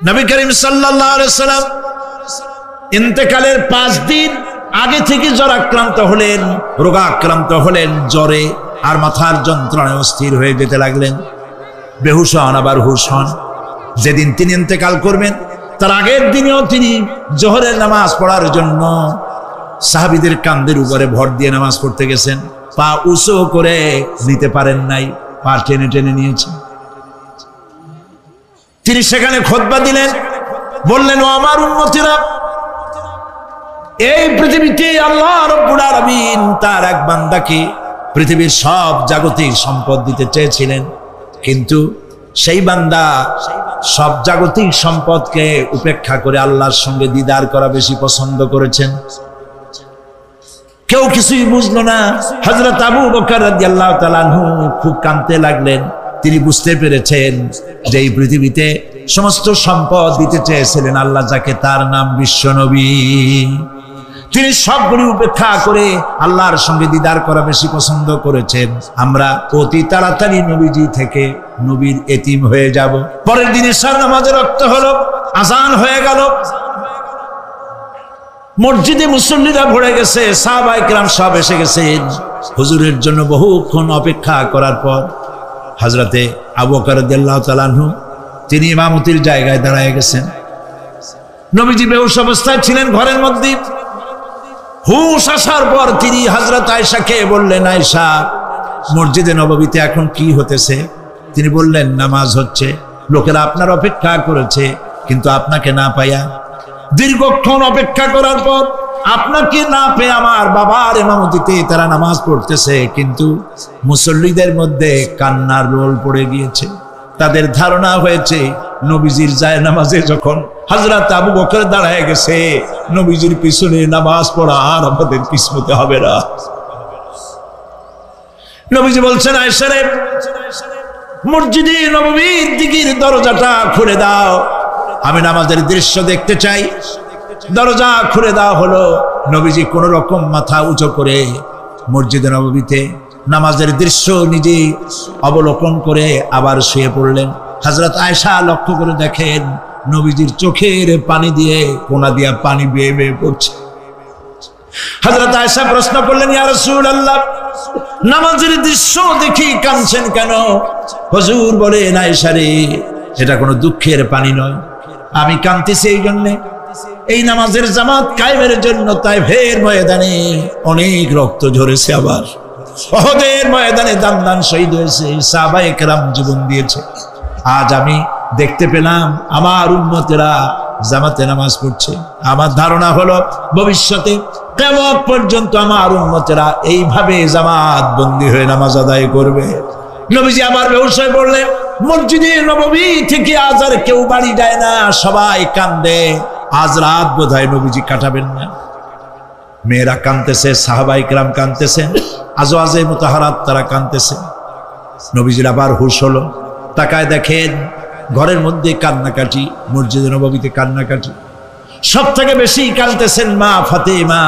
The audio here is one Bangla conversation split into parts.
নবী করিম সাল্লাল্লাহু আলাইহি সাল্লাম ইন্তেকালের 5 দিন আগে থেকে জ্বরাক্রান্ত হলেন, রোগাক্রান্ত হলেন, জ্বরে আর মাথার যন্ত্রণায় অস্থির হয়ে যেতে লাগলেন। বেহুশ হন, আবার হুশ হন। যেদিন তিনি ইন্তেকাল করবেন তার আগের দিনেও তিনি জোহরের নামাজ পড়ার জন্য সাহাবীদের কাঁধের উপরে ভর দিয়ে নামাজ পড়তে গেছেন। পা উঁচু করে নিতে পারেন নাই, পা টেনে টেনে নিয়েছেন। তিনি সেখানে খুতবা দিলেন, বললেন, ও আমার উম্মতিরা, এই পৃথিবীতে আল্লাহ রাব্বুল আলামিন তার এক বান্দাকে পৃথিবীর সব জাগতিক সম্পদ দিতে চেয়েছিলেন, কিন্তু সেই বান্দা সব জাগতিক সম্পদকে উপেক্ষা করে আল্লাহর সঙ্গে দিদার করা বেশি পছন্দ করেছেন। কেউ কিছুই বুঝলো না। হযরত আবু বকর রাদিয়াল্লাহু তাআলা আনহু খুব কাঁদতে লাগলেন। তিনি বুঝতে পেরেছেন যে এই পৃথিবীতে সমস্ত সম্পদ দিতে চেয়েছিলেন আল্লাহ যাকে, তার নাম বিশ্বনবী। তিনি সবগুলি উপেক্ষা করে আল্লাহর সঙ্গে দিদার করা বেশি পছন্দ করেছেন। আমরা অতি তাড়াতাড়ি নবীজি থেকে নবীর এতিম হয়ে যাব। পরের দিন ইশার নামাজের ওয়াক্ত হলো, আযান হয়ে গেল। মসজিদে মুসল্লিরা ভরে গেছে, সাহাবায়ে কেরাম সব এসে গেছেন। হুজুরের জন্য বহুক্ষণ অপেক্ষা করার পর হযরতে আবু বকর রাদিয়াল্লাহু তাআলা আনহু তিনি ইমামতির জায়গায় দাঁড়ায় গেছেন। নবীজি বেহুশ অবস্থায় ছিলেন ঘরের মধ্যে। হুশ আসার পর তিনি হযরত আয়েশাকে বললেন, আয়েশা, মসজিদে নববীতে এখন কি হতেছে? তিনি বললেন, নামাজ হচ্ছে। লোকেরা আপনার অপেক্ষা করেছে, কিন্তু আপনাকে না পাইয়া দীর্ঘক্ষণ অপেক্ষা করার পর আপনাকে না পেয়ে আমার বাবার ইমামতিতে তারা নামাজ পড়তেছে, কিন্তু মুসল্লিদের মধ্যে কান্নার রোল পড়ে গিয়েছে। তাদের ধারণা হয়েছে নবীজির জায়নামাজে যখন হযরত আবু বকর দাঁড়ায় গেছে, নবীজির পিছনে নামাজ পড়া আর আমাদের কিসমতে হবে না। নবীজি বলছেন, আয়েশা রে, মসজিদে নববীর দিকের দরজাটা খুলে দাও, আমি নামাজের দৃশ্য দেখতে চাই। দরজা খুলে দেওয়া হলো। নবীজি কোন রকম মাথা উঁচু করে মসজিদে নববীতে নামাজের দৃশ্য নিজে অবলোকন করে আবার শুয়ে পড়লেন। হযরত আয়েশা লক্ষ্য করে দেখেন নবীজির চোখের পানি দিয়ে কোনা দিয়া পানি বেয়ে বেয়ে পড়ছে। হযরত আয়েশা প্রশ্ন করলেন, ইয়া রাসূলুল্লাহ, নামাজের দৃশ্য দেখি কাঁদছেন কেন? হুজুর বলেন, আয়েশা রে, এটা কোনো দুঃখের পানি নয়, আমি কাঁদতেছি এই জন্যে, এই নামাজের জামাত কায়েমের জন্য তায়েফের ময়দানে অনেক রক্ত ঝরেছে, আবার উহুদের ময়দানে দান দান শহীদ হয়েছে, সাহাবায়ে কেরাম জীবন দিয়েছে। আজ আমি দেখতে পেলাম আমার উম্মতেরা জামাতে নামাজ পড়ছে। আমার ধারণা হলো ভবিষ্যতে কিয়ামত পর্যন্ত আমার উম্মতেরা এইভাবে জামাত বন্দী হয়ে নামাজ আদায় করবে। নবীজি আবার বেহুশ হয়ে পড়লেন। মসজিদে নববী থেকে আজ আর কেউ বাড়ি যায় না, সবাই কান্দে। আজ রাত বোধহয় নবীজি কাটাবেন না। মেয়েরা কাঁদতেছে, সাহাবায়ে কেরাম কাঁদতেছেন, আজওয়াজে মুতাহারাত তারা কাঁদতেছে। নবীজির আবার হুশ হলো, তাকায় দেখেন ঘরের মধ্যে কান্নাকাটি, মসজিদে নববীতে কান্নাকাটি। সব থেকে বেশি কাঁদতেছেন মা ফাতেমা।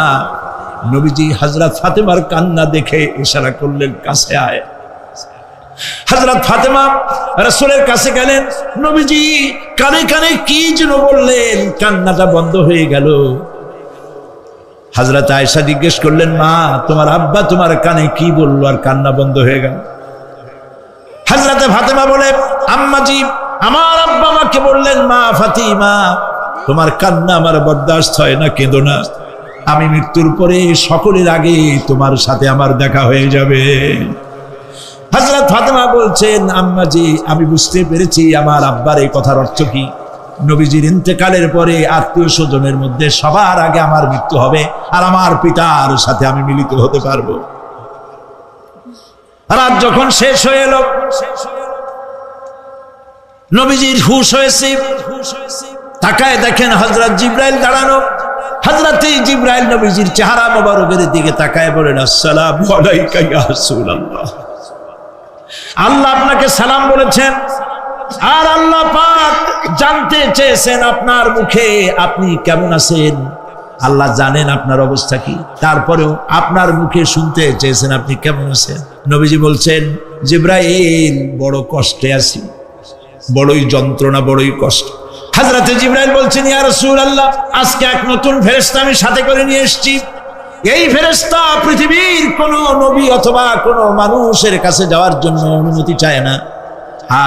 নবীজি হযরত ফাতেমার কান্না দেখে ইশারা করলেন, কাছে আয়। হযরত ফাতেমা রাসূলের কাছে গেলেন। নবীজি কানে কানে কি যেন বললেন, কান্নাটা বন্ধ হয়ে গেল। হযরত আয়েশা জিজ্ঞেস করলেন, মা, তোমার আব্বা তোমার কানে কি বললো আর কান্না বন্ধ হয়ে গেল? হযরত ফাতেমা বলে, আম্মাজি, আমার আব্বা আমাকে বললেন, মা ফাতিমা, তোমার কান্না আমার বরদাস্ত হয় না, কেঁদো না, আমি মৃত্যুর পরে সকলের আগে তোমার সাথে আমার দেখা হয়ে যাবে। হযরত ফাতেমা বলছেন, আম্মাজি, আমি বুঝতে পেরেছি আমার আব্বার এই কথার অর্থ কি। নবীজির ইন্তেকালের পরে আত্মীয় স্বজনের মধ্যে সবার আগে আমার মৃত্যু হবে আর আমার পিতার সাথে আমি মিলিত হতে পারবো। রাত যখন শেষ হয়ে এলো, নবীজির হুশ হয়েছে। তাকায় দেখেন হযরত জিবরাইল দাঁড়ানো। হযরত জিবরাইল নবীজির চেহারা মোবারকের দিকে তাকায় বলেন, আসসালামু আলাইকা ইয়া রাসূলুল্লাহ। আল্লাহ আপনাকে সালাম বলেছেন, আর আল্লাহ পাক জানতে চেয়েছেন আপনার মুখে আপনি কেমন আছেন। আল্লাহ জানেন আপনার অবস্থা কি, তারপরেও আপনার মুখে শুনতে চেয়েছেন আপনি কেমন আছেন। নবীজি বলছেন, জিবরাইল, বড় কষ্টে আছি, বড়ই যন্ত্রণা, বড়ই কষ্ট। হযরত জিবরাইল বলছেন, ইয়া রাসূলুল্লাহ, আজকে এক নতুন ফেরেশতা আমি সাথে করে নিয়ে এসেছি। এই ফেরেশতা পৃথিবীর কোন নবী অথবা কোন মানুষের কাছে যাওয়ার জন্য অনুমতি চায় না,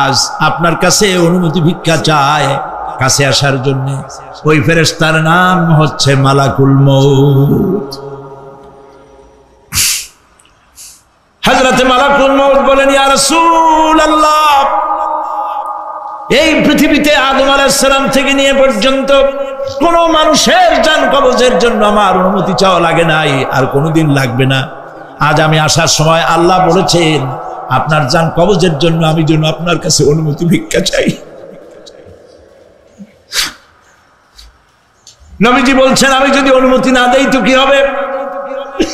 আজ আপনার কাছে অনুমতি ভিক্ষা চায় কাছে আসার জন্য। ওই ফেরেশতার নাম হচ্ছে মালাকুল মউত। হযরত মালাকুল মউত বলেন, ইয়া রাসূলুল্লাহ, এই পৃথিবীতে আদম আলাইহিস সালাম থেকে নিয়ে পর্যন্ত কোন মানুষের জান কবজের জন্য আমার অনুমতি চাওয়া লাগে নাই, আর কোনোদিন লাগবে না। আজ আমি আসার সময় আল্লাহ বলেছেন আপনার জান কবজের জন্য আমি যেন আপনার কাছে অনুমতি ভিক্ষা চাই। নবীজি বলছেন, আমি যদি অনুমতি না দেই তো কি হবে?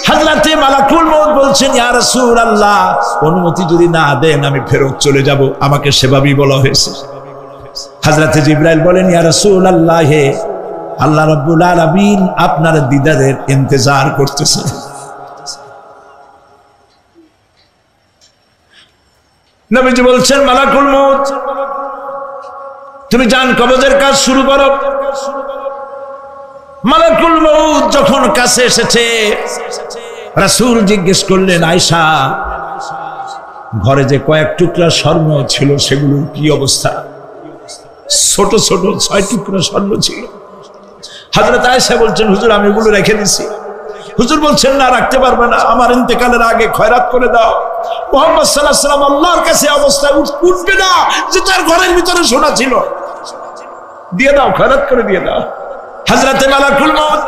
হযরতে মালাকুল মউত বলছেন, ইয়া রাসূলুল্লাহ, অনুমতি যদি না দেন আমি ফেরত চলে যাব। আমাকে সেভাবেই বলা হয়েছে। হযরতে জিবরাইল বলেন, ইয়া রাসূলুল্লাহ, হে আল্লাহ রাব্বুল আলামিন আপনার দিদারের ইন্তজার করতেছে। নবীজি বলছেন, মালাকুল মউত, তুমি জান কবজের কাজ শুরু করো। মালাকুল মউত যখন কাছে এসেছে, রাসূল জিজ্ঞেস করলেন, আয়েশা, ঘরে যে কয়েক টুকরা স্বর্ণ ছিল সেগুলোর কি অবস্থা? ছোট ছোট 6 টুকরা স্বর্ণ ছিল। হযরত আয়েশা বলছেন, হুজুর আমি এগুলো রেখে দিছি। হুজুর বলছেন, না, রাখতে পারবে না, আমার ইন্তেকালের আগে খয়রাত করে দাও। মুহাম্মদ সাল্লাল্লাহু আলাইহি ওয়াসাল্লাম আল্লাহর কাছে অবস্থা উঠবে না যে তার ঘরের ভিতরে সোনা ছিল, দিয়ে দাও, খয়রাত করে দিয়ে দাও। হযরতে মালাকুল মউত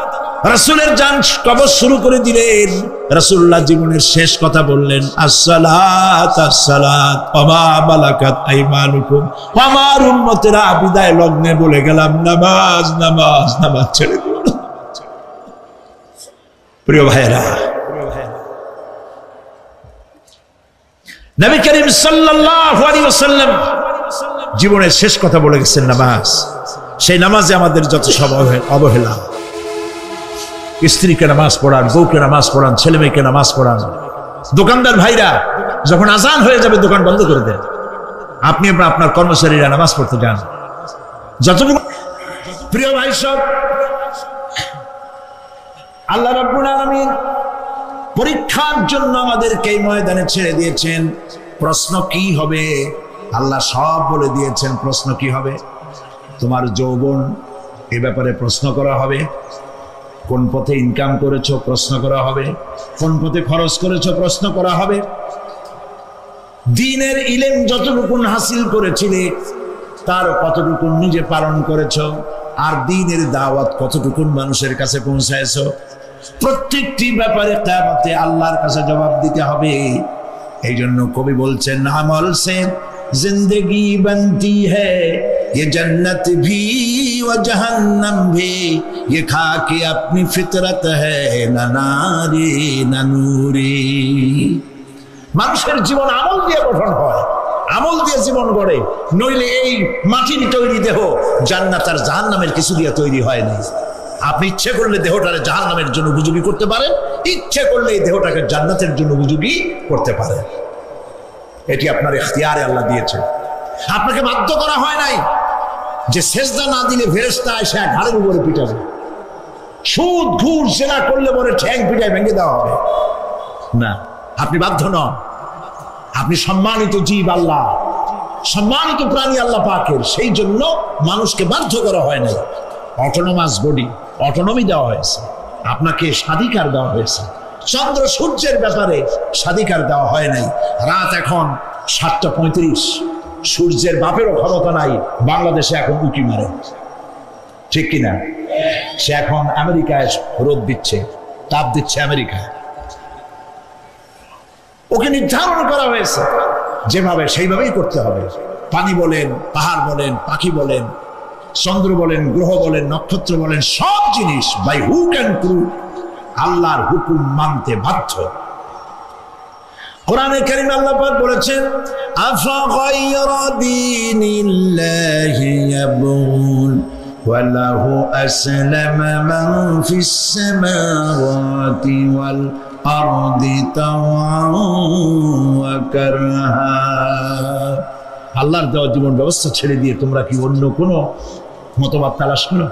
রাসূলের জান কবজ শুরু করে দিলেন। রাসূলুল্লাহ জীবনের শেষ কথা বললেন, আসসালাত আসসালাত ওয়া মা মালাকাত আইমানুকুম। আমার উম্মতেরা বিদায় লগ্নে বলে গেলাম, নামাজ নামাজ নামাজ ছেড়ে দিও না। প্রিয় ভাইরা, নবী করিম সাল্লাল্লাহু আলাইহি ওয়াসাল্লাম জীবনের শেষ কথা বলে গেছেন নামাজ। সেই নামাজে আমাদের যত সব অবহেলা, স্ত্রীকে নামাজ পড়ান, বউকে নামাজ পড়ান, ছেলে মেয়েকে নামাজ পড়ান। দোকানদার ভাইরা যখন আজান হয়ে যাবে দোকান বন্ধ করে দেন, আপনি আপনার কর্মচারীরা নামাজ পড়তে যান। যতটুকু প্রিয় ভাই সব, আল্লাহ রাব্বুল আলামিন পরীক্ষার জন্য আমাদেরকে এই ময়দানে ছেড়ে দিয়েছেন। প্রশ্ন কি হবে আল্লাহ সব বলে দিয়েছেন। প্রশ্ন কি হবে? তোমার যৌবন, এ ব্যাপারে প্রশ্ন করা হবে। কোন পথে ইনকাম করেছো প্রশ্ন করা হবে। কোন পথে খরচ করেছো প্রশ্ন করা হবে। দ্বীনের ইলম যতটুকু হাসিল করেছিলে তার কতটুকু নিজে পালন করেছো, আর দ্বীনের দাওয়াত কতটুকু মানুষের কাছে পৌঁছায়ছো। প্রত্যেকটি ব্যাপারে কিয়ামতে আল্লাহর কাছে জবাব দিতে হবে। এই জন্য কবি বলছেন, আমল সে जिंदगी बनती है ये जन्नत भी व जहन्नम भी, ये खाके अपनी फितरत है ना नारी ना नूरी। মানুষের জীবন আমল দিয়ে গঠন হয়, আমল দিয়ে জীবন গড়ে। নইলে এই মাটির তৈরি দেহ জান্নাত আর জাহান্নামের কিছু দিয়ে তৈরি হয় না। আপনি ইচ্ছে করলে দেহটাকে জাহান্নামের জন্য উপযোগী করতে পারেন, ইচ্ছে করলে এই দেহটাকে জান্নাতের জন্য উপযোগী করতে পারেন। এটি আপনার ইখতিয়ারে আল্লাহ দিয়েছেন, আপনাকে বাধ্য করা হয় নাই যে সেজদা না দিলে ফেরেশতা এসে ঘাড়ের উপরে পিটাবে, সুদ ঘুষ জেনা করলে পরে ঠ্যাং পিটায় ভেঙে দেওয়া হবে না। আপনি বাধ্য নন। আপনি সম্মানিত জীব, আল্লাহ সম্মানিত প্রাণী আল্লাহ পাকের, সেই জন্য মানুষকে বাধ্য করা হয় নাই। অটোনমাস বডি, অটোনমি দেওয়া হয়েছে, আপনাকে স্বাধিকার দেওয়া হয়েছে। চন্দ্র সূর্যের ব্যাপারে স্বাধিকার দেওয়া হয় নাই। রাত এখন 7:35, সূর্যের বাপেরও ক্ষমতা নাই বাংলাদেশে এখন উঁকি মারে, ঠিক কিনা? সে এখন আমেরিকায় রোদ দিচ্ছে, তাপ দিচ্ছে আমেরিকায়। ওকে নির্ধারণ করা হয়েছে যেভাবে, সেইভাবেই করতে হবে। পানি বলেন, পাহাড় বলেন, পাখি বলেন, চন্দ্র বলেন, গ্রহ বলেন, নক্ষত্র বলেন, সব জিনিস বাই হুক অ্যান্ড ক্রুক আল্লাহর হুকুম মানতে বাধ্য। কোরআনে কারীমে আল্লাহ পাক বলেছেন, আফা গায়রা দীনিল্লাহি ইয়াবগুন ওয়া লাহু আসলামা মান ফিস সামাওয়াতি ওয়াল আরদি তাওআন ওয়া কারহা। আল্লাহর দেওয়া জীবন ব্যবস্থা ছেড়ে দিয়ে তোমরা কি অন্য কোনো মতবাদ তালাশ করো।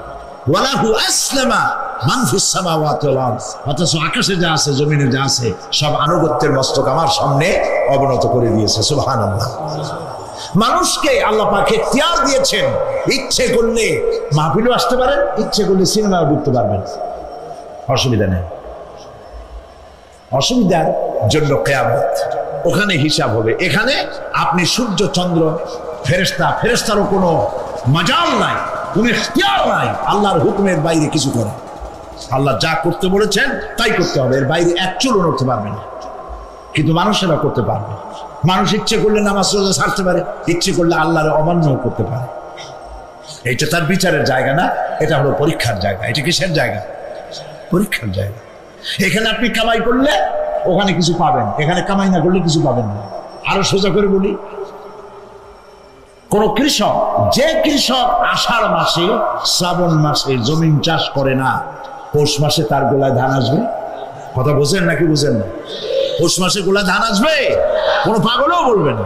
ওয়ালাহু আসলামা মান ফিস সামাওয়াতি ওয়াল আরদ, অথচ আকাশে যা আছে জমিনে যা আছে সব আনুগত্যের মস্তক আমার সামনে অবনত করে দিয়েছে। সুবহানাল্লাহ। মানুষকে আল্লাহ পাক ইখতিয়ার দিয়েছেন, ইচ্ছে করলে মাহফিলও আসতে পারেন, ইচ্ছে করলে সিনেমাও ঢুকতে পারবেন, অসুবিধা নেই। অসুবিধার জন্য কিয়ামত, ওখানে হিসাব হবে। এখানে আপনি সূর্য চন্দ্র ফেরেশতারও কোনো মাজাল নাই, কোনো ইখতিয়ার নাই আল্লাহর হুকুমের বাইরে কিছু করে। আল্লাহ যা করতে বলেছেন তাই করতে হবে, এর বাইরে এক চুলও নড়তে পারবে না। কিন্তু মানুষেরা করতে পারবে। মানুষ ইচ্ছে করলে নামাজ রোজা ছাড়তে পারে, ইচ্ছে করলে আল্লাহর অমান্য করতে পারে। এটা তার বিচারের জায়গা না, এটা হলো পরীক্ষার জায়গা। এটা কিসের জায়গা? পরীক্ষার জায়গা। এখানে আপনি কামাই করলে ওখানে কিছু পাবেন, এখানে কামাই না করলে কিছু পাবেন না। আরো সোজা করে বলি, কোন কৃষক, যে কৃষক আষাঢ় মাসে শ্রাবণ মাসে জমিন চাষ করে না, পৌষ মাসে তার গোলায় ধান আসবে? কথা বোঝেন নাকি বুঝেন না? পৌষ মাসে গোলায় ধান আসবে? কোনো পাগলও বলবে না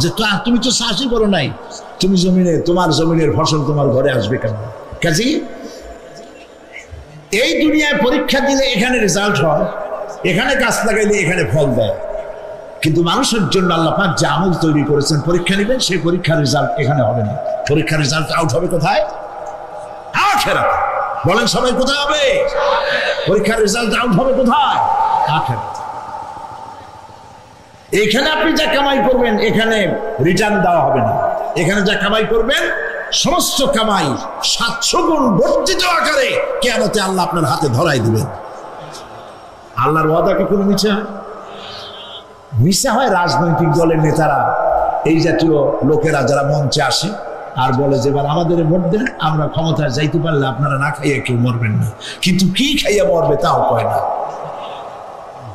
যে তুমি তো চাষই করো নাই, তুমি তোমার জমিনের ফসল তোমার ঘরে আসবে কেন? কাজী এই দুনিয়ায় পরীক্ষা দিলে এখানে রেজাল্ট হয়, এখানে গাছ লাগাইলে এখানে ফল দেয়। কিন্তু মানুষের জন্য আল্লাহ পাক যে আমল তৈরি করেছেন, পরীক্ষা নেবেন, সেই পরীক্ষার রেজাল্ট এখানে হবে না। পরীক্ষার রেজাল্ট আউট হবে কোথায়? আখিরাতে। বলেন সবাই কোথায় হবে? পরীক্ষার রেজাল্ট আউট হবে কোথায়? আখিরাতে। এখানে আপনি যা কামাই করবেন এখানে রিটার্ন দেওয়া হবে না। এখানে যা কামাই করবেন সমস্ত কামাই 700 গুণ বর্ধিত আকারে কিয়ামতে আল্লাহ আপনার হাতে ধরাই দিবেন। আল্লাহর ওয়াদা কখনো মিছা হয়? মিছা হয় রাজনৈতিক দলের নেতারা, এই জাতীয় লোকেরা যারা মঞ্চে আসে আর বলে যে এবার আমাদের ভোট দেন, আমরা ক্ষমতায় যাইতে পারলে আপনারা না খাইয়া কেউ মরবেন না। কিন্তু কি খাইয়া মরবে তাও কয় না।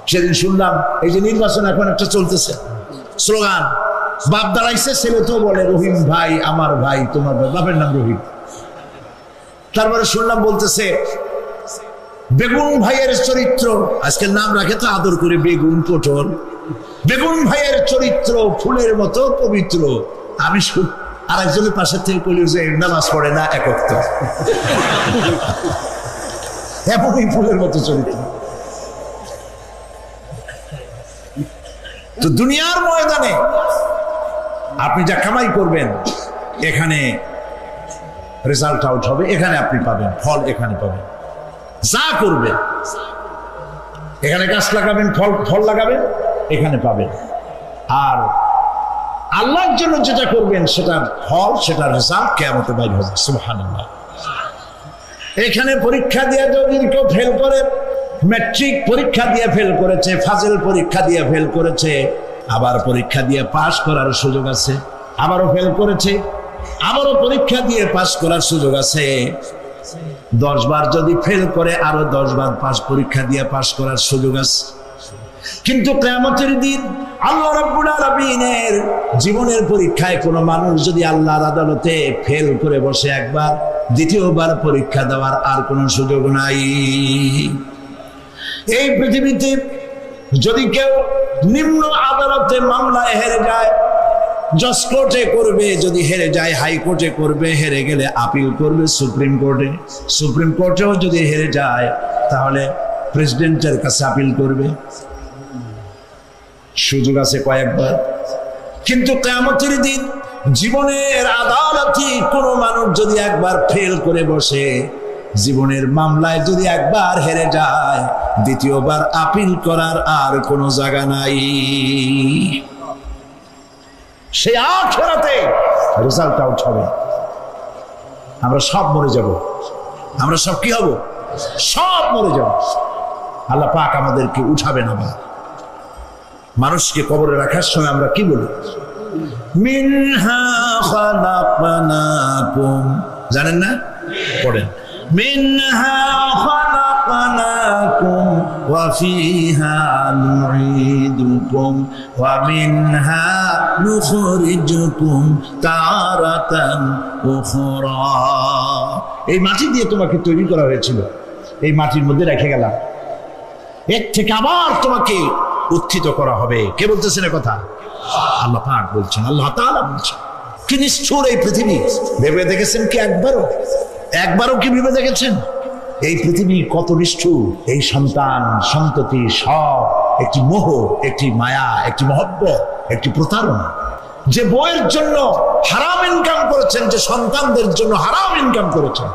সেদিন শুনলাম এই যে নির্বাচন এখন একটা চলতেছে, স্লোগান বাপ দাঁড়াইছে, ছেলে তো বলে রহিম ভাই আমার ভাই, তোমার বাপের নাম রহিম। তারপরে শুনলাম বলতেছে বেগুন ভাইয়ের চরিত্র, আজকের নাম রাখে তো আদর করে বেগুন পটল, বেগুন ভাইয়ের চরিত্র ফুলের মতো পবিত্র। আমি আরেকজনের পাশের থেকে বলি যে নামাজ পড়ে না একক, তো এমনই ফুলের মতো চরিত্র। তো দুনিয়ার ময়দানে আপনি যা কামাই করবেন এখানে রেজাল্ট আউট হবে, এখানে আপনি পাবেন ফল, এখানে পাবেন। যা করবেন এখানে গাছ লাগাবেন, ফল লাগাবেন, এখানে পাবেন। আর আল্লাহর জন্য যেটা করবেন সেটার ফল, সেটার রেজাল্ট কিয়ামতে বাইর হবে। সুবহানাল্লাহ। এখানে পরীক্ষা দিয়ে যদি কেউ ফেল করে, ম্যাট্রিক পরীক্ষা দিয়ে ফেল করেছে, ফাজিল পরীক্ষা দিয়ে ফেল করেছে, আবার পরীক্ষা দিয়ে পাস করার সুযোগ আছে, আবারও ফেল করেছে, আবারও পরীক্ষা দিয়ে পাস করার সুযোগ আছে। 10 বার যদি ফেল করে আরো 10 বার পরীক্ষা দিয়ে পাস করার সুযোগ আছে। কিন্তু কিয়ামতের দিন আল্লাহ রাব্বুল আলামিনের জীবনের পরীক্ষায় কোনো মানুষ যদি আল্লাহর আদালতে ফেল করে বসে একবার, দ্বিতীয়বার পরীক্ষা দেওয়ার আর কোনো সুযোগ নাই। এই পৃথিবীতে যদি কেউ নিম্ন আদালতে মামলায় হেরে যায়, জজ কোর্টে করবে, যদি হেরে যায় হাইকোর্টে করবে, হেরে গেলে আপিল করবে সুপ্রিম কোর্টে, সুপ্রিম কোর্টেও যদি হেরে যায় তাহলে প্রেসিডেন্টের কাছে আপিল করবে। সুযোগ আছে কয়েকবার। কিন্তু কিয়ামতের দিন জীবনের আদালতে কোনো মানুষ যদি একবার ফেল করে বসে, জীবনের মামলায় যদি একবার হেরে যায়, দ্বিতীয়বার আপিল করার আর কোনো জায়গা নাই। সেই আখিরাতে রেজাল্ট আউট হবে। আমরা সব মরে যাব, আমরা সব কি হব? সব মরে যাব। আল্লাহ পাক আমাদেরকে উঠাবেন। আবার মানুষকে কবরে রাখার সময় আমরা কি বলি? মিনহা খালাকনাকুম, জানেন না? পড়েন, মিনহা খালাকনাকুম ওয়া ফিহা নুঈদুকুম ওয়া মিনহা নুখরিজুকুম তারাতান উখরা। এই মাটি দিয়ে তোমাকে তৈরি করা হয়েছিল, এই মাটির মধ্যে রেখে গেলাম, এর থেকে আবার তোমাকে উত্থিত করা হবে। কে বলতেছেন কথা? আল্লাহ পাক বলছেন, আল্লাহ তাআলা বলছেন। কি নিষ্ঠুর এই পৃথিবী। ভেবে দেখেছেন কি একবারও কি ভেবে দেখেছেন এই পৃথিবী কত নিষ্ঠুর? এই সন্তান সন্ততি সব একটি মোহ, একটি মায়া, একটি মহব্বত, একটি প্রতারণা। যে বইয়ের জন্য হারাম ইনকাম করেছেন, যে সন্তানদের জন্য হারাম ইনকাম করেছেন,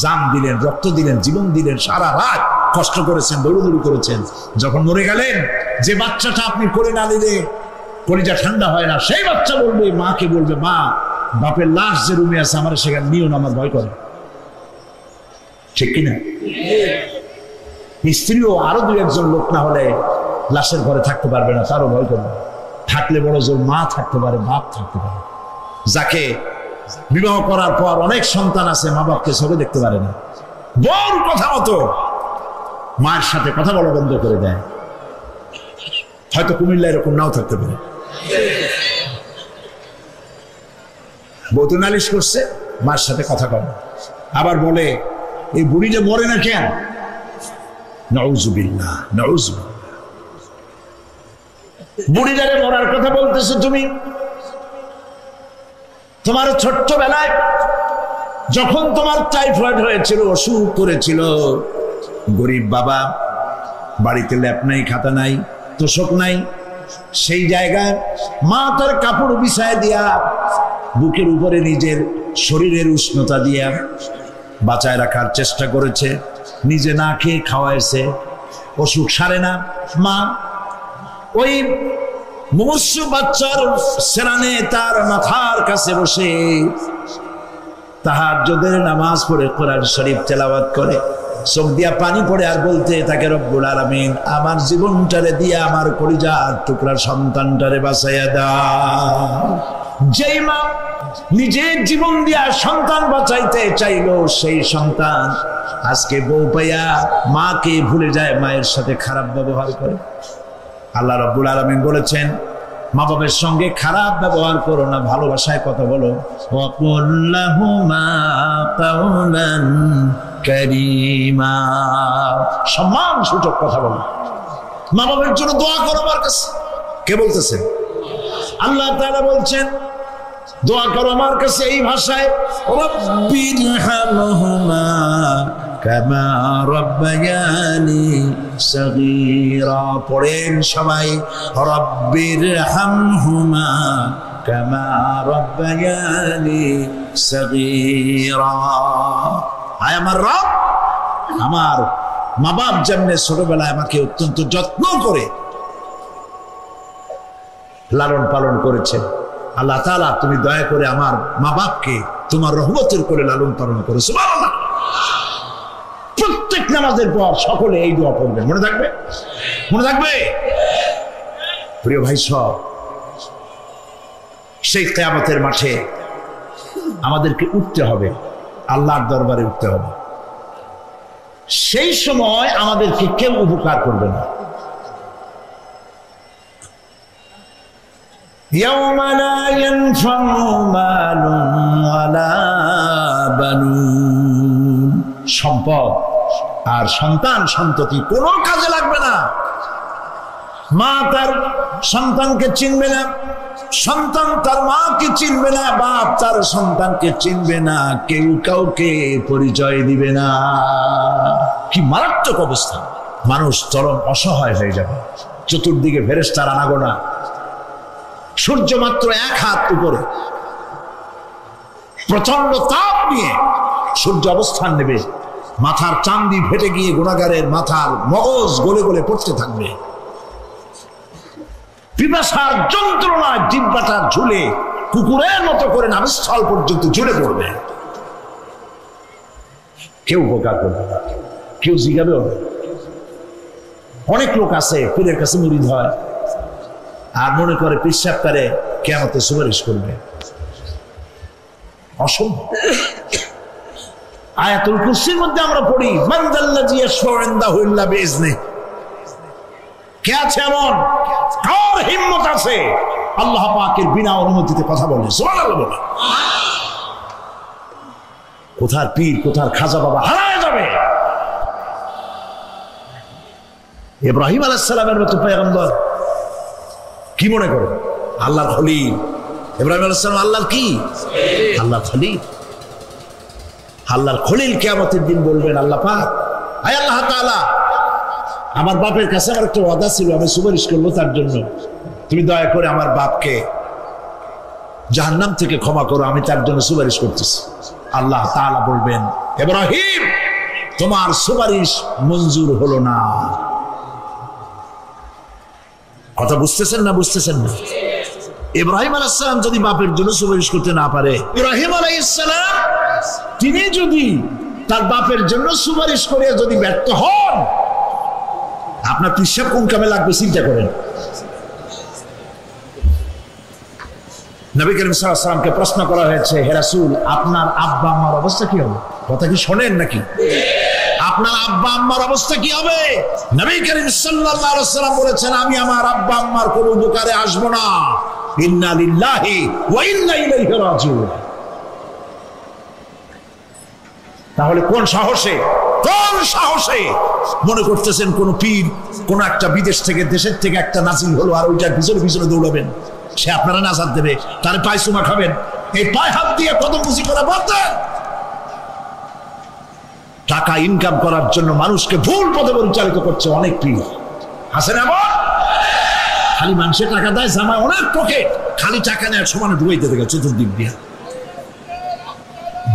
জান দিলেন, রক্ত দিলেন, জীবন দিলেন, সারা রাত কষ্ট করেছেন, দৌড়দৌড়ি করেছেন, যখন মরে গেলেন যে বাচ্চাটা আপনি করে না নিলে কলিজা ঠান্ডা হয় না, সেই বাচ্চা বলবে, মাকে বলবে, মা বাপের লাশ যে রুমে আছে আমার সেখানে নিও না, আমার ভয় করে। ঠিক কিনা? স্ত্রীও আরো দুই একজন লোক না হলে লাশের ঘরে থাকতে পারবে না, তারও ভয় করবে। থাকলে বড় জোর মা থাকতে পারে, বাপ থাকতে পারে। যাকে বিবাহ করার পর অনেক সন্তান আছে, মা বাপকে চোখে দেখতে পারে না, বড় কথা মতো মায়ের সাথে কথা বলা বন্ধ করে দেয়। হয়তো কুমিল্লা এরকম নাও থাকতে পারে। বউ তো নালিশ করছে, মার সাথে কথা কয়, আবার বলে এই বুড়ি যে মরে না কেন? নাউযুবিল্লাহ, নাউযুবিল্লাহ। বুড়ি যারে মরার কথা বলতেছে তুমি, তোমার ছোট্টবেলায় যখন তোমার টাইফয়েড হয়েছিল, অসুখ করেছিল, গরিব বাবা, বাড়িতে ল্যাপ নাই, খাতা নাই, তোষক নাই, সেই জায়গায় মা তার কাপড় বিছায় দিয়া বুকের উপরে নিজের শরীরের উষ্ণতা দিয়া বাঁচায় রাখার চেষ্টা করেছে, নিজে না খেয়ে খাওয়াইছে, অসুখ সারে না। মা ওই মুমূর্ষু বাচ্চার সেরানে তার মাথার কাছে বসে তাহাজ্জুদের নামাজ পড়ে কোরআন শরীফ তেলাওয়াত করে, চোখ দিয়া পানি পড়ে, আর বলতে থাকে, রব্বুল আলামিন আমার জীবনটারে দিয়া আমার কলিজার টুকরা সন্তানটারে বাঁচাইয়া দাও। যেই মা নিজের জীবন দিয়া সন্তান বাঁচাইতে চাইলো, সেই সন্তান আজকে বউ পাইয়া মাকে ভুলে যায়, মায়ের সাথে খারাপ ব্যবহার করে। আল্লাহ রাব্বুল আলামিন বলেছেন, মা বাবার সঙ্গে খারাপ ব্যবহার করো না, ভালোবাসায় কথা বলো। ওয়াকুল লাহুমা কাওলান কারীমা, সম্মান সূচক কথা বলো। মা বাবার জন্য দোয়া করো আমার কাছে। কে বলতেছেন? আল্লাহ তাআলা বলছেন দোয়া করো আমার কাছে এই ভাষায়, রব্বিরহামহুমা কামা রাব্বায়ানি সাগীরা। পড়েন সবাই, রব্বিরহামহুমা কামা রাব্বায়ানি সাগীরা। আয় আমার রব, আমার মা বাপ যেমনে ছোটবেলায় আমাকে অত্যন্ত যত্ন করে লালন পালন করেছে, আল্লাহ তাআলা তুমি দয়া করে আমার মা বাপকে তোমার রহমতের করে লালন পালন করো। সুবহানাল্লাহ। প্রত্যেক নামাজের পর সকলে এই দোয়া পড়বেন, মনে থাকবে? মনে থাকবে? প্রিয় ভাই সব, সেই কিয়ামতের মাঠে আমাদেরকে উঠতে হবে, আল্লাহর দরবারে উঠতে হবে। সেই সময় আমাদেরকে কেউ উপকার করবে না। يوم لا ينفع مال ولا بنون, সম্পদ আর সন্তান সন্ততি কোনো কাজে লাগবে না। মা তার সন্তানকে চিনবে না, সন্তান তার মাকে চিনবে না, বাপ তার সন্তানকে চিনবে না, কেউ কাউকে পরিচয় দিবে না। কি মারাত্মক অবস্থা! মানুষ চরম অসহায় হয়ে যাবে। চতুর্দিকে ফেরেশতার আনাগোনা, সূর্য মাত্র 1 হাত উপরে, প্রচন্ড তাপ নিয়ে সূর্য অবস্থান নেবে, মাথার চান্দি ফেটে গিয়ে গুনাহগারের মাথার মগজ গলে গলে পড়তে থাকবে। পিপাসার যন্ত্রণায় জিহ্বাটা ঝুলে কুকুরের মতো করে নাভিস্থল পর্যন্ত ঝুলে পড়বে। কেউ উপকার করবে না, কেউ জিজ্ঞাবেও না। অনেক লোক আছে পীরের কাছে মুরিদ হয় আর মনে করে পীর সাহেব তারে কিয়ামতে সুপারিশ করবে। অসম্ভব। আয়াতুল কুরসির মধ্যে আমরা পড়ি, মান যাল্লাযী ইয়াশফাউ ইনদাহু ইল্লা বিইজনিহি। কে আছে এমন, কার হিম্মত আছে আল্লাহ পাকের বিনা অনুমতিতে কথা বলে? সুবহানাল্লাহ বলে। কোথার পীর, কোথার খাজা বাবা হারায় যাবে। ইব্রাহিম আলাইহিস সালামের মতো পয়গম্বর কি মনে করে? আল্লাহর খলিল, ইব্রাহিম আলাইহিস সালাম আল্লাহর কি? আল্লাহর খলিল। আল্লাহর খলিল কিয়ামতের দিন বলবেন, আল্লাহ পাক, আয় আল্লাহ তাআলা, আমার বাপের কাছে আমার একটা ওয়াদা ছিল, আমি সুপারিশ করবো তার জন্য, তুমি দয়া করে আমার বাপকে জাহান্নাম থেকে ক্ষমা করো, আমি তার জন্য সুপারিশ করতেছি। আল্লাহ তাআলা বলবেন, ইব্রাহিম, তোমার সুপারিশ মঞ্জুর হলো না। কথা বুঝতেছেন না? বুঝতেছেন না? ইব্রাহিম আলাইহিস সালাম যদি বাপের জন্য সুপারিশ করতে না পারে, ইব্রাহিম আলাইহিস সালাম তিনি যদি তার বাপের জন্য সুপারিশ করে যদি ব্যর্থ হন, আপনার পিসাব কোন কামে লাগবে চিন্তা করেন। নবী করিম সাল্লাল্লাহু আলাইহি ওয়াসাল্লামকে প্রশ্ন করা হয়েছে, হে রাসূল, আপনার আব্বা আম্মার অবস্থা কি হবে? কথা কি শোনেন নাকি? আপনার আব্বা আম্মার অবস্থা কি হবে? নবী করিম সাল্লাল্লাহু আলাইহি ওয়াসাল্লাম বলেছেন, আমি আমার আব্বা আম্মার কোনো উপকারে আসবো না। ইন্না লিল্লাহি ওয়া ইন্না ইলাইহি রাজিউন। তাহলে কোন সাহসে মনে করতেছেন কোন পীর কোন একটা বিদেশ থেকে দেশের থেকে একটা নাজিল হলো আর ওইটার পিছনে পিছনে দৌড়াবেন, সে আপনারা নাজাত দেবে, তার পায়ে চুমা খাবেন? এই পায়ে হাত দিয়ে কত খুশি করা বলতেন। টাকা ইনকাম করার জন্য মানুষকে ভুল পথে পরিচালিত করছে অনেক পীর আছে না? খালি মানুষের টাকা দেয়, জামায় অনেক পকেট, খালি টাকা নেয় সমানে ঢুকাইতে থাকে চতুর্দিক দিয়ে,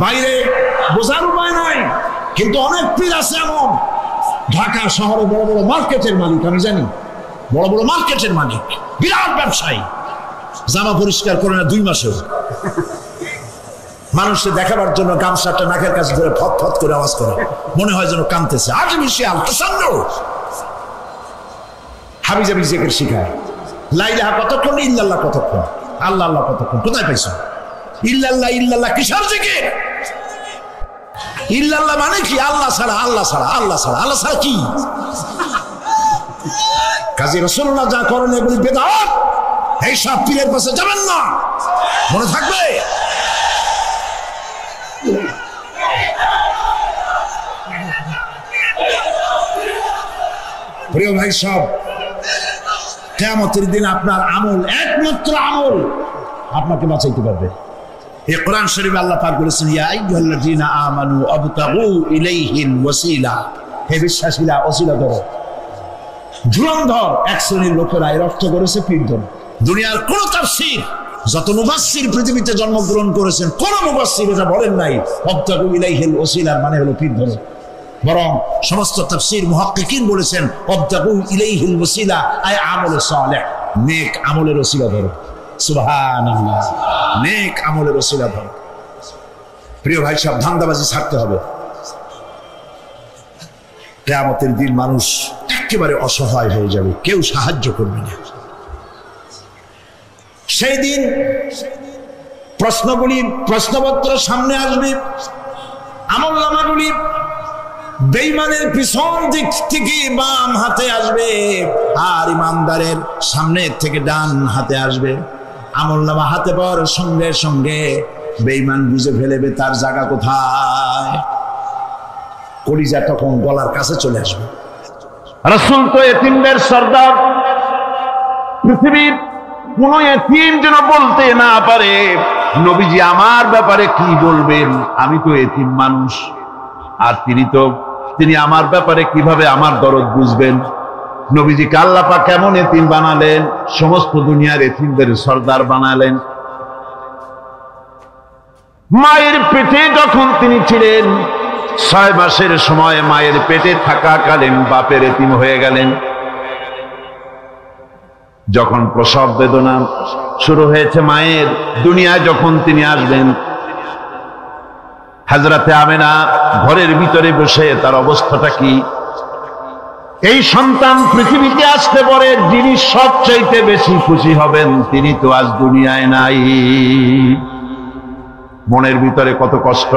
বাইরে বোঝার উপায় নাই। কিন্তু অনেক পীর আছে এমন, ঢাকা শহরে বড় বড় মার্কেটের মালিক, আমি জানি, বড় বড় মার্কেটের মালিক, বিরাট ব্যবসায়ী, জামা পরিষ্কার করে না 2 মাসেও, মানুষকে দেখাবার জন্য গামছাটা নাকের কাছে ধরে ফত ফত করে আওয়াজ করে, মনে হয় যেন কাঁদতেছে। আর্টিফিশিয়াল প্রসন্ন হাবিজাবি জিকির শিখায়। লা ইলাহা কতক্ষণ, ইল্লাল্লাহ কতক্ষণ, আল্লাহ আল্লাহ কতক্ষণ, কোথায় পাইছো? ইল্লাল্লাহ ইল্লাল্লাহ কিসের জিকির? ইল্লাল্লাহ মানে কি? আল্লাহ ছাড়া, আল্লাহ ছাড়া, আল্লাহ ছাড়া, আল্লাহ ছাড়া কি? কাজী রাসূলুল্লাহ যা করেন এগুলি বেদাত। এই সব পীরের পাশে যাবেন না, মনে থাকবে। প্রিয় ভাই সব, কিয়ামতের দিন আপনার আমল, একমাত্র আমল আপনাকে বাঁচাইতে পারবে। এই কোরআন শরীফে আল্লাহ পাক বলেছেন, ইয়া আইয়ুহাল্লাযীনা আমানু আবতাগু ইলাইহিল ওয়াসিলা, হে বিশ্বাসীরা ওসিলা ধরো। ধুরন্ধর এক শ্রেণীর লোকেরা এর অর্থ করেছে পীরধর। দুনিয়ার কোন তাফসীর, যত মুফাসসির পৃথিবীতে জন্মগ্রহণ করেছেন, কোন মুফাসসির এটা বলেন নাই আবতাগু ইলাইহিল ওসিলার মানে হলো পীরধর। বরং সমস্ত তাফসীর মুহাক্কিকিন বলেছেন আবতাগু ইলাইহিল ওসিলা আয় আমল সালেহ, নেক আমলের ওসিলা ধরো। সুবহানাল্লাহ, নেক আমলের ওসিলা ধরো। প্রিয় ভাই সব, ধান্দাবাজি ছাড়তে হবে। কিয়ামতের দিন মানুষ একেবারে অসহায় হয়ে যাবে, কেউ সাহায্য করবে না। সেই দিন প্রশ্নপত্র সামনে আসবে, আমলনামাগুলি বেঈমানের পিছন দিক থেকে বাম হাতে আসবে আর ইমানদারের সামনে থেকে ডান হাতে আসবে। আমলনামা হাতে পাওয়ার সঙ্গে সঙ্গে বেঈমান বুঝে ফেলবে তার জায়গা কোথায়, কলিজা তখন গলার কাছে চলে আসবে। রাসূল তো এতিমদের সর্দার, পৃথিবীর কোন এতিম যেন বলতে না পারে নবীজি আমার ব্যাপারে কি বলবেন, আমি তো এতিম মানুষ, আর তিনি আমার ব্যাপারে কিভাবে আমার দরদ বুঝবেন। নবীজিকে আল্লাহ পাক কেমন এতিম বানালেন, সমস্ত দুনিয়ার এতিমদের সর্দার বানালেন। মায়ের পেটে যখন তিনি ছিলেন, 6 মাসের সময় মায়ের পেটে থাকাকালীন বাপের এতিম হয়ে গেলেন। যখন প্রসব বেদনা শুরু হয়েছে মায়ের, দুনিয়ায় যখন তিনি আসবেন, হযরতে আমেনা ঘরের ভিতরে বসে তার অবস্থাটা কি? এই সন্তান পৃথিবীতে আসতে পরে যিনি সবচাইতে বেশি খুশি হবেন তিনি তো আজ দুনিয়ায় নাই। মনের ভিতরে কত কষ্ট।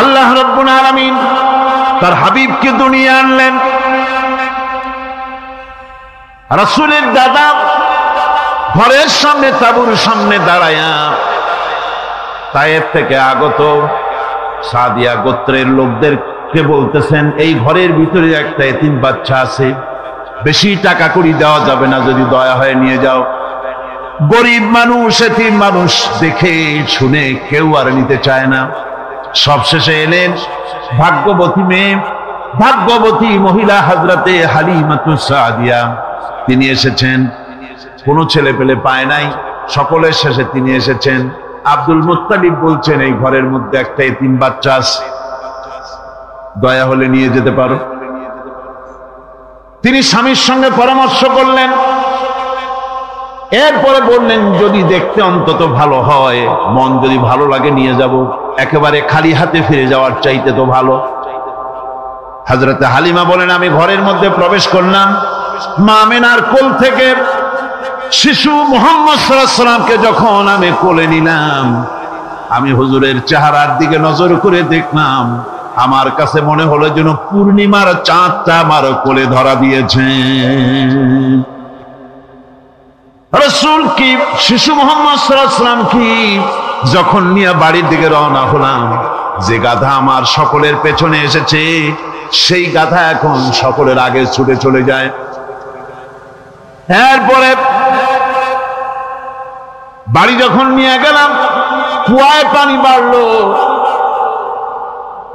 আল্লাহ রাব্বুল আলামিন তার হাবিবকে দুনিয়া আনলেন। রাসূলের দাদা ঘরের সামনে তাঁবুর সামনে দাঁড়ায়া তায়েফ থেকে আগত সাদিয়া গোত্রের লোকদেরকে বলতেছেন, এই ঘরের ভিতরে একটা এতিম বাচ্চা আছে, বেশি টাকা কড়ি দেওয়া যাবে না, যদি দয়া হয়ে নিয়ে যাও। গরিব মানুষ, এতিম মানুষ দেখে শুনে কেউ আর নিতে চায় না। সবশেষে এলেন ভাগ্যবতী মেয়ে, ভাগ্যবতী মহিলা হযরতে হালিমাতুস সাদিয়া। তিনি এসেছেন, কোনো ছেলে পেলে পায় নাই, সকলের শেষে তিনি এসেছেন। আব্দুল মুত্তালিব বলছেন, এই ঘরের মধ্যে একটা এতিম বাচ্চা আছে, দয়া হলে নিয়ে যেতে পারো। তিনি স্বামীর সঙ্গে পরামর্শ করলেন, এরপরে বললেন, যদি দেখতে অন্তত ভালো হয়, মন যদি ভালো লাগে নিয়ে যাব, একেবারে খালি হাতে ফিরে যাওয়ার চাইতে তো ভালো। হযরতে হালিমা বলেন, আমি ঘরের মধ্যে প্রবেশ করলাম, মা আমিনার কোল থেকে শিশু মুহাম্মদ সাল্লাল্লাহু আলাইহি ওয়াসাল্লামকে যখন আমি কোলে নিলাম, আমি হুজুরের চেহারার দিকে নজর করে দেখলাম, আমার কাছে মনে হলো যেন পূর্ণিমার চাঁদটা আমার কোলে ধরা দিয়েছে। রাসূল কি শিশু মুহাম্মদ সাল্লাল্লাহু আলাইহি ওয়াসাল্লাম কি যখন নিয়ে বাড়ির দিকে রওনা হলাম, যে গাধা আমার সকলের পেছনে এসেছে, সেই গাধা এখন সকলের আগে ছুটে চলে যায়। এরপরে বাড়ি যখন নিয়ে গেলাম, কুয়ায় পানি বাড়লো,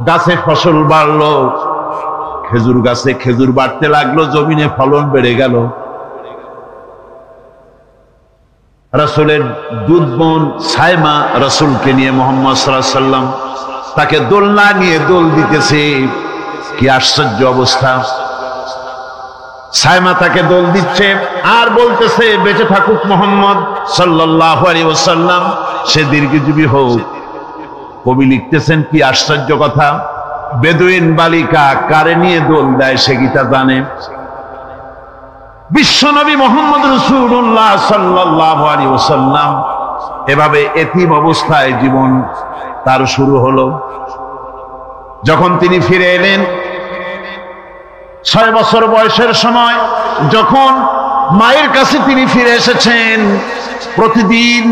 গাছে ফসল বাড়লো, খেজুর গাছে খেজুর বাড়তে লাগলো, জমিনে ফলন বেড়ে গেল। রাসূলের দুধ বোন সাইমা রাসূলকে নিয়ে মুহাম্মদ সাল্লাল্লাহু আলাইহি ওয়াসাল্লাম তাকে দোলনা নিয়ে দোল দিতেছে। কি আশ্চর্য অবস্থা! সাইমা তাকে দোল দিচ্ছে আর বলতেছে, বেঁচে থাকুক মুহাম্মদ সাল্লাল্লাহু আলাইহি ওয়াসাল্লাম, সে দীর্ঘজীবী হোক। কবি লিখতেছেন, কি আশ্চর্য কথা! বেদুইন বালিকা কারে নিয়ে দোল দেয় সে কি তা জানে? বিশ্বনবী মুহাম্মদ রাসূলুল্লাহ সাল্লাল্লাহু আলাইহি ওয়াসাল্লাম এভাবে এতিম অবস্থায় জীবন তার শুরু হলো। যখন তিনি ফিরে এলেন 6 বছর বয়সের সময়, যখন মায়ের কাছে তিনি ফিরে এসেছেন, প্রতিদিন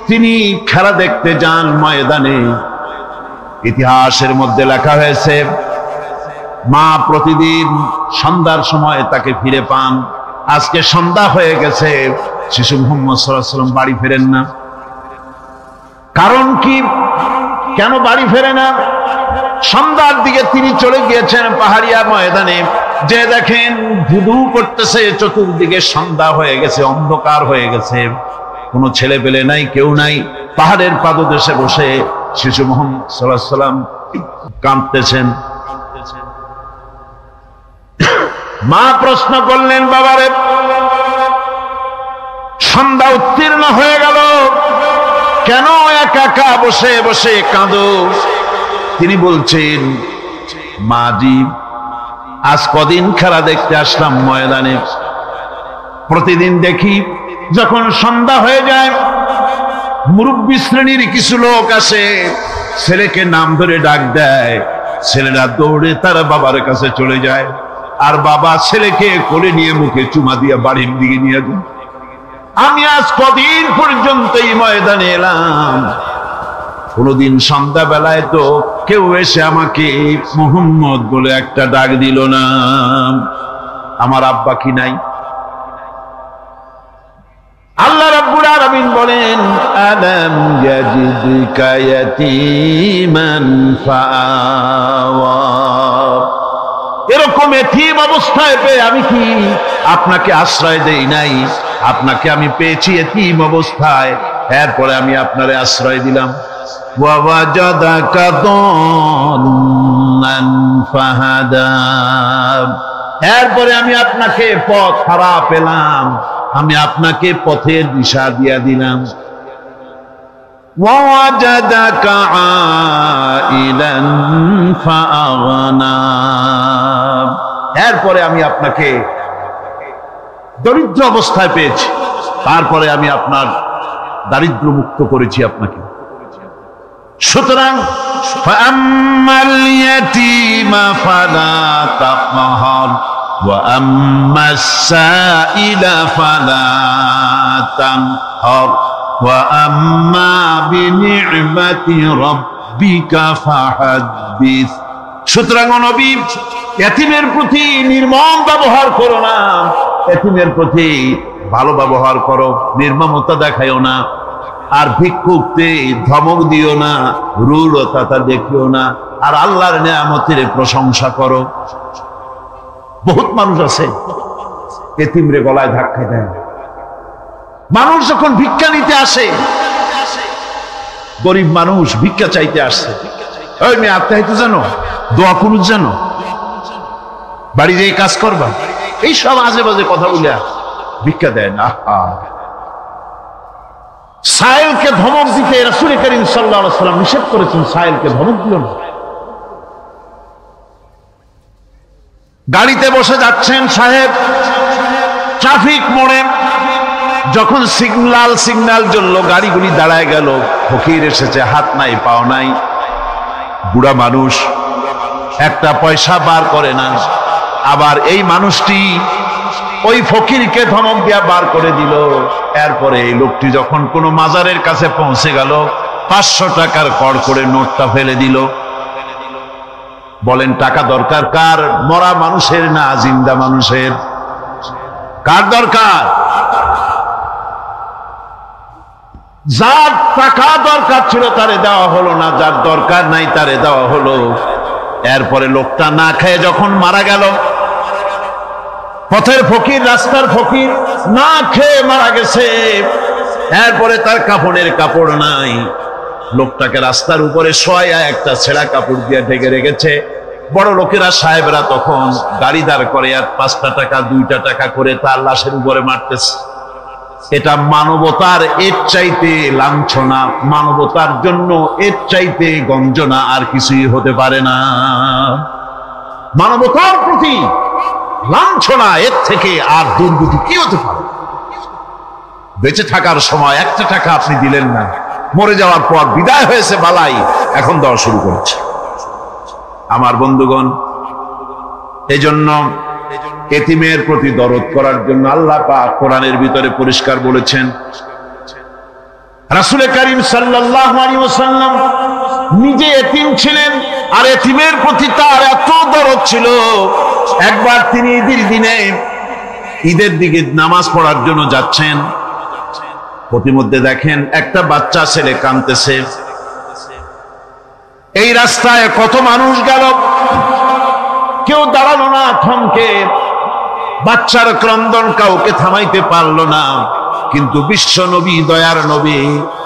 তিনি খেলা দেখতে যান ময়দানে। ইতিহাসের মধ্যে লেখা হয়েছে, মা প্রতিদিন সন্ধ্যার সময় তাকে ফিরে পান। আজকে সন্ধ্যা হয়ে গেছে, শিশু মুহাম্মদ সাল্লাল্লাহু আলাইহি ওয়াসাল্লাম বাড়ি ফেরেন না। কারণ কি? কেন বাড়ি ফেরে না? সন্ধ্যার দিকে তিনি চলে গিয়েছেন পাহাড়িয়া ময়দানে, যে দেখেন ধুধু করতেছে, চতুর্দিকে সন্ধ্যা হয়ে গেছে, অন্ধকার হয়ে গেছে, কোনো ছেলে পেলে নাই, কেউ নাই। পাহাড়ের পাদদেশে বসে শিশু মুহাম্মদ সাল্লাল্লাহু আলাইহি ওয়াসাল্লাম কাঁদতেছেন। মা প্রশ্ন করলেন, বাবারে, সন্ধ্যা উত্তীর্ণ হয়ে গেল, কেন একা একা বসে বসে কাঁদো? তিনি বলছেন, মাজি, আজ কদিন খেলা দেখতে আসলাম ময়দানে, প্রতিদিন দেখি যখন সন্ধ্যা হয়ে যায়, মুরব্বী শ্রেণীর কিছু লোক আসে, ছেলেকে নাম ধরে ডাক দেয়, ছেলেরা দৌড়ে তার বাবার কাছে চলে যায়, আর বাবা ছেলেকে কোলে নিয়ে মুখে চুমা দিয়ে বাড়ির দিকে নিয়ে যায়। আমি আজ কদিন পর্যন্ত এই ময়দানে এলাম, কোনদিন সন্ধ্যা বেলায় তো কেউ এসে আমাকে মুহাম্মদ বলে একটা ডাক দিল না। আমার আব্বা কি নাই? আল্লাহ রাব্বুল আলামিন বলেন, আলাম ইয়াজিদকা ইয়াতীমান ফাআওয়া। এরকম এতিম অবস্থায় পেয়ে আমি কি আপনাকে আশ্রয় দেই নাই? আপনাকে আমি পেয়েছি এতিম অবস্থায়, এরপরে আমি আপনারে আশ্রয় দিলাম। ওয়া ওয়াজাদাকা দাল্লান ফাহাদা। এরপরে আমি আপনাকে পথ হারা পেলাম, আমি আপনাকে পথের দিশা দিয়া দিলাম। ওয়া ওয়াজাদাকা আইলান ফাআগনা। এরপরে আমি আপনাকে দরিদ্র অবস্থায় পেয়েছি, তারপরে আমি আপনার দারিদ্র মুক্ত করেছি আপনাকে। সুতরাং ফাআম্মাল ইয়াতীমা ফালা তাকহার ওয়া আম্মাস সাইলা ফালা তানহার ওয়া আম্মা বিনি'মাতি রাব্বিকা ফাহাদ্দিস। সুতরাং নবী এতিমের প্রতি নির্মম ব্যবহার করো না, এতিমের প্রতি ভালো ব্যবহার করো, নির্মমতা দেখাইও না। আর ভিক্ষুককে ধমক দিও না, রূঢ়তা দেখিও না। আর আল্লাহর নিয়ামতের প্রশংসা করো। বহুত মানুষ আছে এতিমরে গলায় ধাক্কা দেয়। মানুষ যখন ভিক্ষা নিতে আসে, গরিব মানুষ ভিক্ষা চাইতে আসছে, ওই মেয়ে আত্মাহিত জানো, দোয়া কুনুত জানো, বাড়ি যেয়ে কাজ করবা, এই সব আজে বাজে কথা বলে ভিক্ষা দেয় না। সাইলকে ধমক দিতে রাসূল করিম সাল্লাল্লাহু আলাইহি ওয়াসাল্লাম নিষেধ করেছেন, সাইলকে ধমক দিল না। গাড়িতে বসে যাচ্ছেন সাহেব, ট্রাফিক মোড়ে যখন সিগন্যাল জ্বলল, গাড়িগুলি দাঁড়ায় গেল। ফকির এসেছে, হাত নাই পাও নাই, বুড়া মানুষ, একটা পয়সা বার করে না। আবার এই মানুষটি ওই ফকিরকে ধমক দিয়া বার করে দিল। এরপরে এই লোকটি যখন কোনো মাজারের কাছে পৌঁছে গেল, 500 টাকার কড় করে নোটটা ফেলে দিল। বলেন টাকা দরকার কার? মরা মানুষের না জিন্দা মানুষের? কার দরকার? যার টাকা দরকার ছিল তারে দেওয়া হলো না, যার দরকার নাই তারে দেওয়া হলো। এরপরে লোকটা না খেয়ে যখন মারা গেল, পথের ফকির, রাস্তার ফকির, না খেয়ে মারা গেছে। এরপরে তার কাপড়ের কাপড় নাই, লোকটাকে রাস্তার উপরে শোয়া একটা ছেঁড়া কাপড় দিয়ে ঢেকে রেখেছে। বড় লোকেরা সাহেবরা তখন গাড়ি দাঁড় করে আর 5টা টাকা 2টা টাকা করে তার লাশের উপরে মারতেছে। এটা মানবতার এর চাইতে লাঞ্ছনা, মানবতার জন্য এর চাইতে গঞ্জনা আর কিছুই হতে পারে না। মানবতার প্রতি লাঞ্ছনা এর থেকে আর দুর্গতি কি হতে পারে? বেঁচে থাকার সময় 1টা টাকা আপনি দিলেন না, মরে যাওয়ার পর বিদায় হয়েছে বালাই, এখন দেওয়া শুরু করেছে। আমার বন্ধুগণ, এজন্য এতিমের প্রতি দরদ করার জন্য আল্লাহ পাক কোরআনের ভিতরে পরিষ্কার বলেছেন। রাসূল করিম সাল্লাল্লাহু আলাইহি ওয়াসাল্লাম নিজে এতিম ছিলেন, আর এতিমের প্রতি তার এত দরদ ছিল, একবার তিনি ঈদের দিকে নামাজ পড়ার জন্য যাচ্ছেন। প্রতিমধ্যে দেখেন একটা বাচ্চা ছেলে কাঁদতেছে। এই রাস্তায় কত মানুষ গেল, কেউ দাঁড়ালো না, থমকে। বাচ্চার ক্রন্দন কাউকে থামাইতে পারলো না। কিন্তু বিশ্ব নবী, দয়ার নবী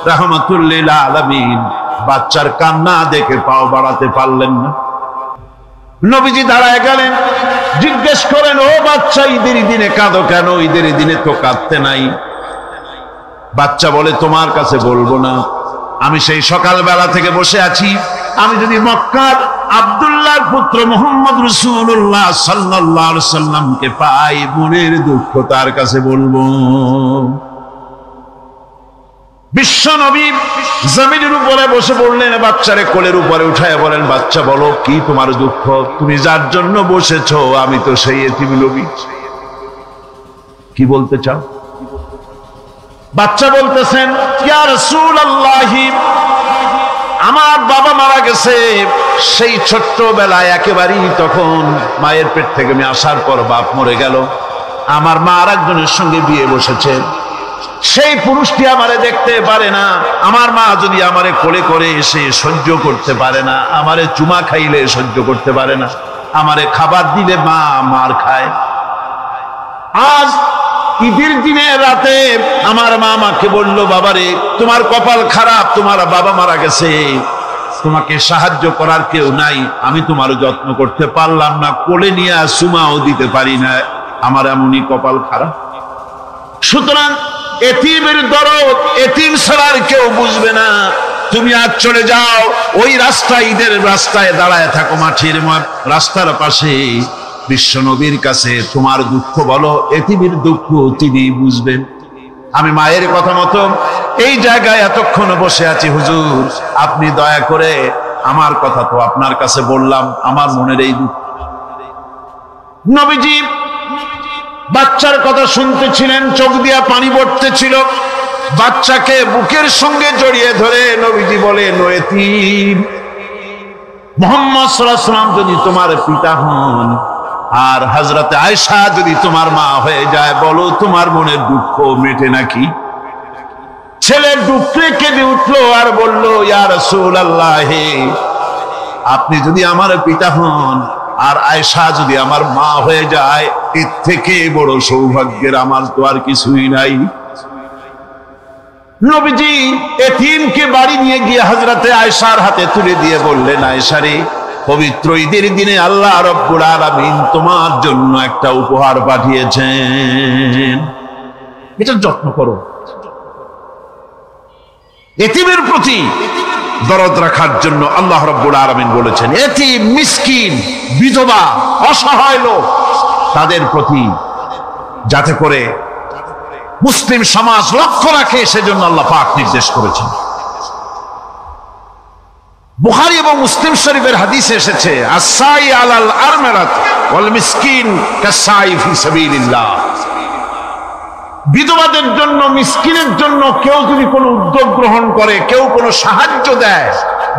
রাহমাতুল লিল আলামিন বাচ্চার কান্না দেখে পাও বাড়াতে পারলেন না। নবীজি দাঁড়ায় গেলেন, জিজ্ঞেস করেন, ও বাচ্চা, ঈদের দিনে কাঁদো কেন? ঈদের দিনে তো কাঁদতে নাই। বাচ্চা বলে, তোমার কাছে বলবো না, আমি সেই সকালবেলা থেকে বসে আছি। আমি যদি মক্কার আব্দুল্লাহর পুত্র মুহাম্মদ রাসূলুল্লাহ সাল্লাল্লাহু আলাইহি সাল্লামকে পাই, মনের দুঃখ তার কাছে বলবো। বিশ্ব নবী জমিনের উপরে বসে পড়লেন, বাচ্চারে কোলের উপরে উঠায় বলেন, বাচ্চা বলো কি তোমার দুঃখ? তুমি যার জন্য বসেছো আমি তো সেই এতিম নবী, কি বলতে চাও? বাচ্চা বলতেছেন, ইয়া রাসূলুল্লাহ, আমার বাবা মারা গেছে। সেই ছোট্টবেলায় একেবারেই তখন মায়ের পেট থেকে আমি আসার পর বাপ মরে গেল। আমার মা আর একজনের সঙ্গে বিয়ে বসেছে। সেই পুরুষটি আমারে দেখতে পারে না। আমার মা যদি আমারে কোলে করে এসে সহ্য করতে পারে না, আমারে চুমা খাইলে সহ্য করতে পারে না, আমারে খাবার দিলে মা মার খায়। আজ ঈদের দিনে রাতে আমার মা আমাকে বলল, বাবারে তোমার কপাল খারাপ, তোমার বাবা মারা গেছে, তোমাকে সাহায্য করার কেউ নাই, আমি তোমার যত্ন করতে পারলাম না, কোলে নিয়ে চুমাও দিতে পারি না, আমার এমনই কপাল খারাপ। সুতরাং এতিমের দরদ এতিম ছাড়া আর কেউ বুঝবে না। তুমি আজ চলে যাও, ওই রাস্তায়, ঈদের রাস্তায় দাঁড়ায় থাকো, মাঠের রাস্তার পাশে, বিশ্ব নবীর কাছে তোমার দুঃখ বলো, এতিমের দুঃখ তিনি বুঝবেন। আমি মায়ের কথা মতো এই জায়গায় এতক্ষণ বসে আছি, হুজুর আপনি দয়া করে, আমার কথা তো আপনার কাছে বললাম, আমার মনের এই দুঃখ। নবীজি বাচ্চার কথা শুনতেছিলেন, চোখ দিয়া পানি পড়তেছিল। বাচ্চাকে বুকের সঙ্গে জড়িয়ে ধরে নবীজি বলেন, ও এতিম, মুহাম্মদ সাল্লাল্লাহু আলাইহি ওয়াসাল্লাম যদি তোমার পিতা হন আর হযরতে আয়েশা যদি তোমার মা হয়ে যায়, বলো তোমার মনের দুঃখ মেটে নাকি? ছেলে দুঃখে কেঁদে উঠলো আর বলল, ইয়া রাসূলুল্লাহ, আপনি যদি আমার পিতা হন আর আয়েশা যদি আমার মা হয়ে যায়, এর থেকে বড় সৌভাগ্যের আমার তো আর কিছুই নাই। নবীজি এতিমকে বাড়ি নিয়ে গিয়ে হযরতে আয়েশার হাতে তুলে দিয়ে বললেন, আয়েশা রে, পবিত্র ঈদের দিনে আল্লাহ রাব্বুল আলামিন তোমার জন্য একটা উপহার পাঠিয়েছেন, এটা যত্ন করো। এতিমের প্রতি দরদ রাখার জন্য আল্লাহ রাব্বুল আলামিন বলেছেন, এতিম, মিসকিন, বিধবা, অসহায় লোক, তাদের প্রতি যাতে করে মুসলিম সমাজ লক্ষ্য রাখে, সেজন্য আল্লাহ পাক নির্দেশ করেছেন। বুখারী এবং মুসলিম শরীফের হাদিসে এসেছে, আস-সাই আলাল আরমালাত ওয়াল মিসকিন কাস-সাই ফি সাবিলিল্লাহ। বিধবাদের জন্য, মিসকিনের জন্য কেউ যদি কোনো উদ্যোগ গ্রহণ করে, কেউ কোনো সাহায্য দেয়,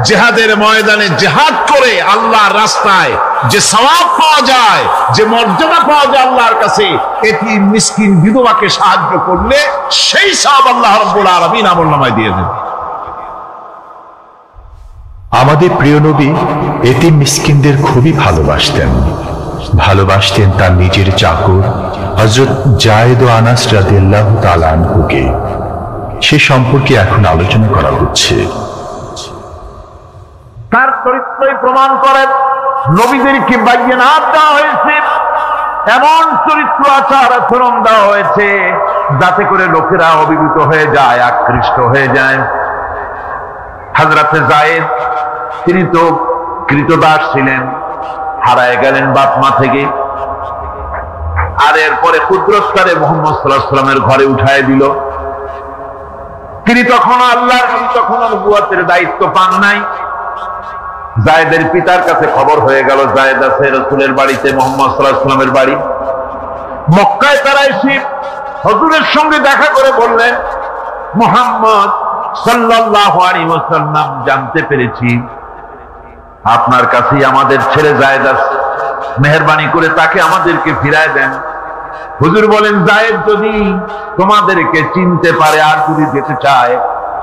জিহাদের ময়দানে জিহাদ করে আল্লাহর রাস্তায় যে সওয়াব পাওয়া যায়, যে মর্যাদা পাওয়া যায় আল্লাহর কাছে, এতিম, মিসকিন, বিধবাকে সাহায্য করলে সেই সওয়াব আল্লাহ রাব্বুল আলামিন আমলনামায় দিয়ে দেন। আমাদের প্রিয় নবী এতিম মিসকিনদের খুবই ভালোবাসতেন তার নিজের চাকর হযরত যায়েদ ও আনাস রাদিয়াল্লাহু তাআলা আনহুকে। সে সম্পর্কে এখন আলোচনা করা হচ্ছে। তার চরিত্রই প্রমাণ করে নবীদেরকে বায়নাত দেওয়া হয়েছে, এমন চরিত্র আচার আচরণ দেওয়া হয়েছে যাতে করে লোকেরা অভিভূত হয়ে যায়, আকৃষ্ট হয়ে যায়। হযরতে যায়েদ, তিনি তো কৃতদাস ছিলেন, হারায় গেলেন বাপ মা থেকে, আর এরপরে কুদরতকারে মুহাম্মদ সাল্লাল্লাহু আলাইহি ওয়াসাল্লামের ঘরে উঠায় দিল। তিনি তখন আল্লাহর নবুয়তের দায়িত্ব পান নাই। যায়েদের পিতার কাছে খবর হয়ে গেল, যায়েদ আছে রাসূলের বাড়িতে, মুহাম্মদ সাল্লাল্লাহু আলাইহি ওয়াসাল্লামের বাড়ি মক্কায়। তারা এসে হুজুরের সঙ্গে দেখা করে বললেন, মুহাম্মদ সাল্লাল্লাহু আলাইহি ওয়াসাল্লাম, জানতে পেরেছি আপনার কাছেই আমাদের ছেলে যায়েদ আছে, মেহেরবানি করে তাকে আমাদেরকে ফিরায় দেন। হুজুর বলেন, যায়েদ যদি তোমাদেরকে চিনতে পারে আর যদি যেতে চায়,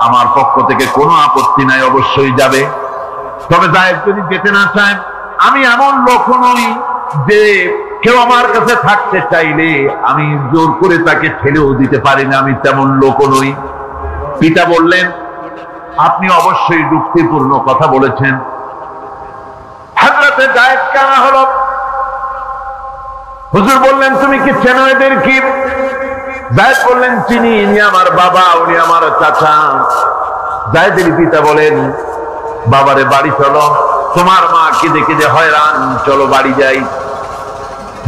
আমার পক্ষ থেকে কোনো আপত্তি নাই, অবশ্যই যাবে। তবে যায়েদ যদি যেতে না চায়, আমি এমন লোক নই যে কেউ আমার কাছে থাকতে চাইলে আমি জোর করে তাকে ঠেলেও দিতে পারি না, আমি তেমন লোক নই। পিতা বললেন, আপনি অবশ্যই যুক্তিপূর্ণ কথা বলেছেন। হযরতে যায়েদ কানা হলো। হুজুর বললেন, তুমি কি চেনো এদের? কি? যায়েদ বললেন, চিনি, ইনি আমার বাবা, উনি আমার চাচা। যায়েদের পিতা বলেন, বাবারে বাড়ি চলো, তোমার মা কেঁদে কেঁদে হয়রান, চলো বাড়ি যাই,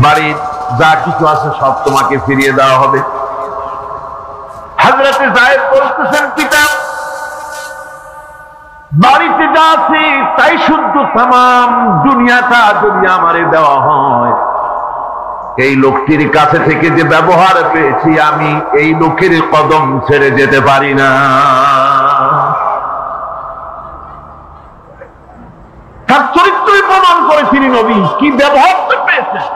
বাড়ির যা কিছু আছে সব তোমাকে ফিরিয়ে দেওয়া হবে। হযরতে যায়েদ বলতেছেন, পিতা, বাড়িতে যা আছে তাই শুদ্ধ, তামাম দুনিয়াটা যদি আমারে দেওয়া হয়, এই লোকটির কাছে থেকে যে ব্যবহার পেয়েছি, আমি এই লোকের কদম ছেড়ে যেতে পারি না। তার চরিত্রই প্রমাণ করে তিনি নবী, কি ব্যবহার পেয়েছেন।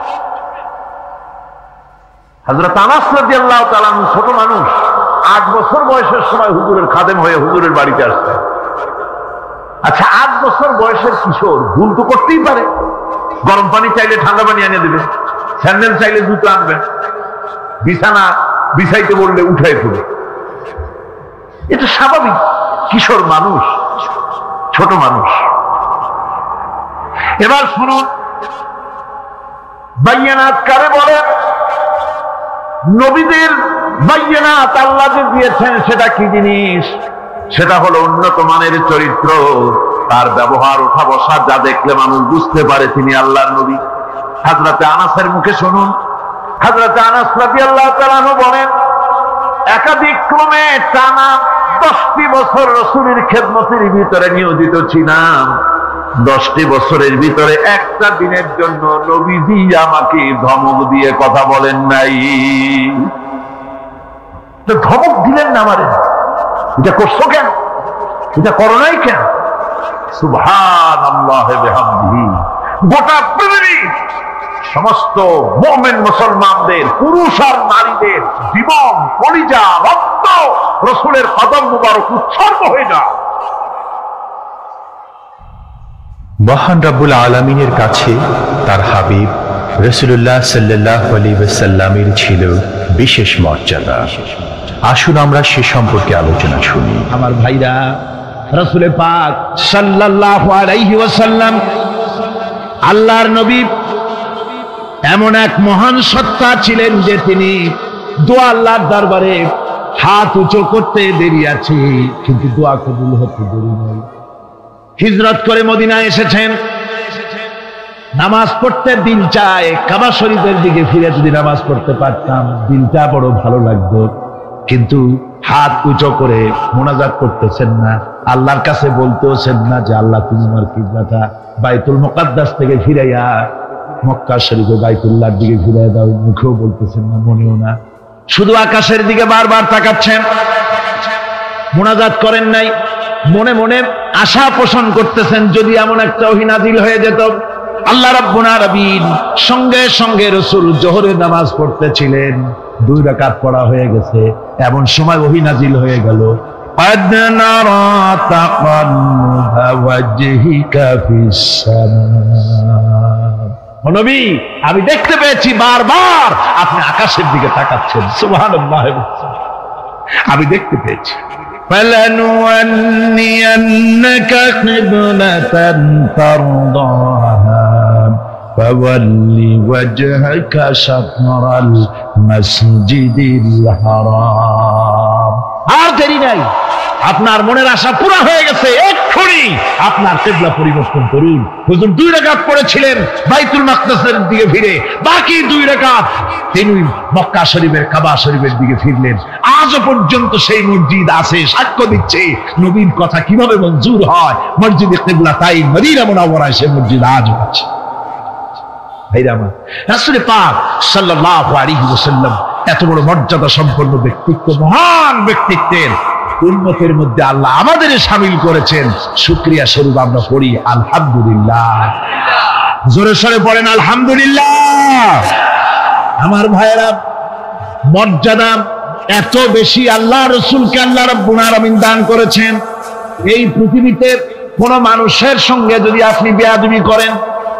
হযরত আনাস রাদিয়াল্লাহু তাআলা ছোট মানুষ, 8 বছর বয়সের সময় হুজুরের খাদেম হয়ে হুজুরের বাড়িতে আসছে। আচ্ছা, 8 বছর বয়সের কিশোর ভুল তো করতেই পারে। গরম পানি চাইলে ঠান্ডা পানি এনে দেবে, স্যান্ডেল চাইলে জুতো আনবে, বিছানা বিছাইতে বললে উঠাই ফেলে, এটা স্বাভাবিক। কিশোর মানুষ, ছোট মানুষ। এবার শুনুন, বায়নাত কারে বলে? নবীদের বায়নাত আল্লাহ যে দিয়েছেন সেটা কি জিনিস? সেটা হলো উন্নত মানের চরিত্র, তার ব্যবহার, ওঠা বসা যা দেখলে মানুষ বুঝতে পারে তিনি আল্লাহর নবী। হযরতে আনাসের মুখে শুনুন। হযরতে আনাস রাদিয়াল্লাহু তাআলা আনহু বলেন, একাধিক ক্রমে টানা 10টি বছর রাসূলের খেদমতের ভিতরে নিয়োজিত ছিলাম। 10টি বছরের ভিতরে একটা দিনের জন্য নবীজি আমাকে ধমক দিয়ে কথা বলেন নাই। তো ধমক দিলেন না আমারে, এটা করছো কেন, এটা করো নাই কেন? সুবহানাল্লাহি বিহামদিহি। গোটা পৃথিবী সমস্ত মুমিন মুসলমানদের, পুরুষ আর নারীদের জীবন, কলিজা, রক্ত রাসূলের কদম মুবারক উৎসর্গ হয়ে যায়। মহান রব্বুল আলামিনের কাছে তার হাবিব রাসূলুল্লাহ সাল্লাল্লাহু আলাইহি ওয়াসাল্লামের ছিল বিশেষ মর্যাদা। আসুন আমরা সে সম্পর্কে আলোচনা শুনি। আমার ভাইরা, রাসূল পাক সাল্লাল্লাহু আলাইহি ওয়াসাল্লাম আল্লাহর নবী এমন এক মহান সত্তা ছিলেন যে তিনি দোয়া আল্লাহর দরবারে হাত উঁচু করতে দেরি আছে, কিন্তু দোয়া কবুল হতে দেরি নয়। হিজরত করে মদিনায় এসেছেন, নামাজ পড়তে দিল চায়, কাবা শরীফের দিকে ফিরে যদি নামাজ পড়তে পারতাম দিলটা বড় ভালো লাগতো, কিন্তু হাত উঁচু করে মোনাজাত করতেছেন না, আল্লাহর কাছে বলতেছেন না যে আল্লাহ তুমি আমার কিবলাটা বাইতুল মুকাদ্দাস থেকে ফিরাইয়া মক্কা শরীফে বাইতুল্লাহর দিকে ফিরাইয়া দাও, মুখেও বলতেছেন না, মনেও না, শুধু আকাশের দিকে বারবার তাকাচ্ছেন, মোনাজাত করেন নাই। মনে মনে আশা পোষণ করতেছেন যদি এমন একটা ওহী নাযিল হয়ে যেত। আল্লাহ রাব্বুল আলামিন সঙ্গে সঙ্গে রাসূল জোহরের নামাজ পড়তেছিলেন, 2 রাকাত পড়া হয়ে গেছে, এমন সময় ওহী নাযিল হয়ে গেল, قد نرى تقلب وجهك في السماء। নবী, আমি দেখতে পেয়েছি বারবার আপনি আকাশের দিকে তাকাচ্ছেন। সুবহানাল্লাহ, আমি দেখতে পেয়েছি। فلنولينك قبلة ترضاها فول وجهك شطر المسجد الحرام। আর দেরি নাই, আপনার মনের আশা পুরা হয়ে গেছে, এক্ষুনি আপনার কিবলা পরিবর্তন করুন। হুজুর 2 রাকাত পড়েছিলেন বাইতুল মাকদাসের দিকে ফিরে, বাকি 2 রাকাত তিনি মক্কা শরীফের কাবা শরীফের দিকে ফিরলেন। আজও পর্যন্ত সেই মসজিদ আছে, সাক্ষ্য দিচ্ছে নবীর কথা কিভাবে মঞ্জুর হয়। মসজিদে কিবলাতাইন মদিনা মুনাওয়ারায় সেই মসজিদ আজও আছে। ভাইরা আমার, রাসূল পাক সাল্লাল্লাহু আলাইহি ওয়াসাল্লাম এত বড় মর্যাদা সম্পন্ন ব্যক্তিত্ব, মহান ব্যক্তিত্বের উম্মতের মধ্যে আল্লাহ আমাদের শামিল করেছেন। শুকরিয়া স্বরূপ আমরা পড়ি আলহামদুলিল্লাহ। জোরে সরে পড়েন আলহামদুলিল্লাহ। আমার ভাইয়েরা, মর্যাদা এত বেশি আল্লাহ রাসূলকে আল্লাহ রাব্বুল আলামিন দান করেছেন। এই পৃথিবীতে কোন মানুষের সঙ্গে যদি আপনি বেয়াদবি করেন,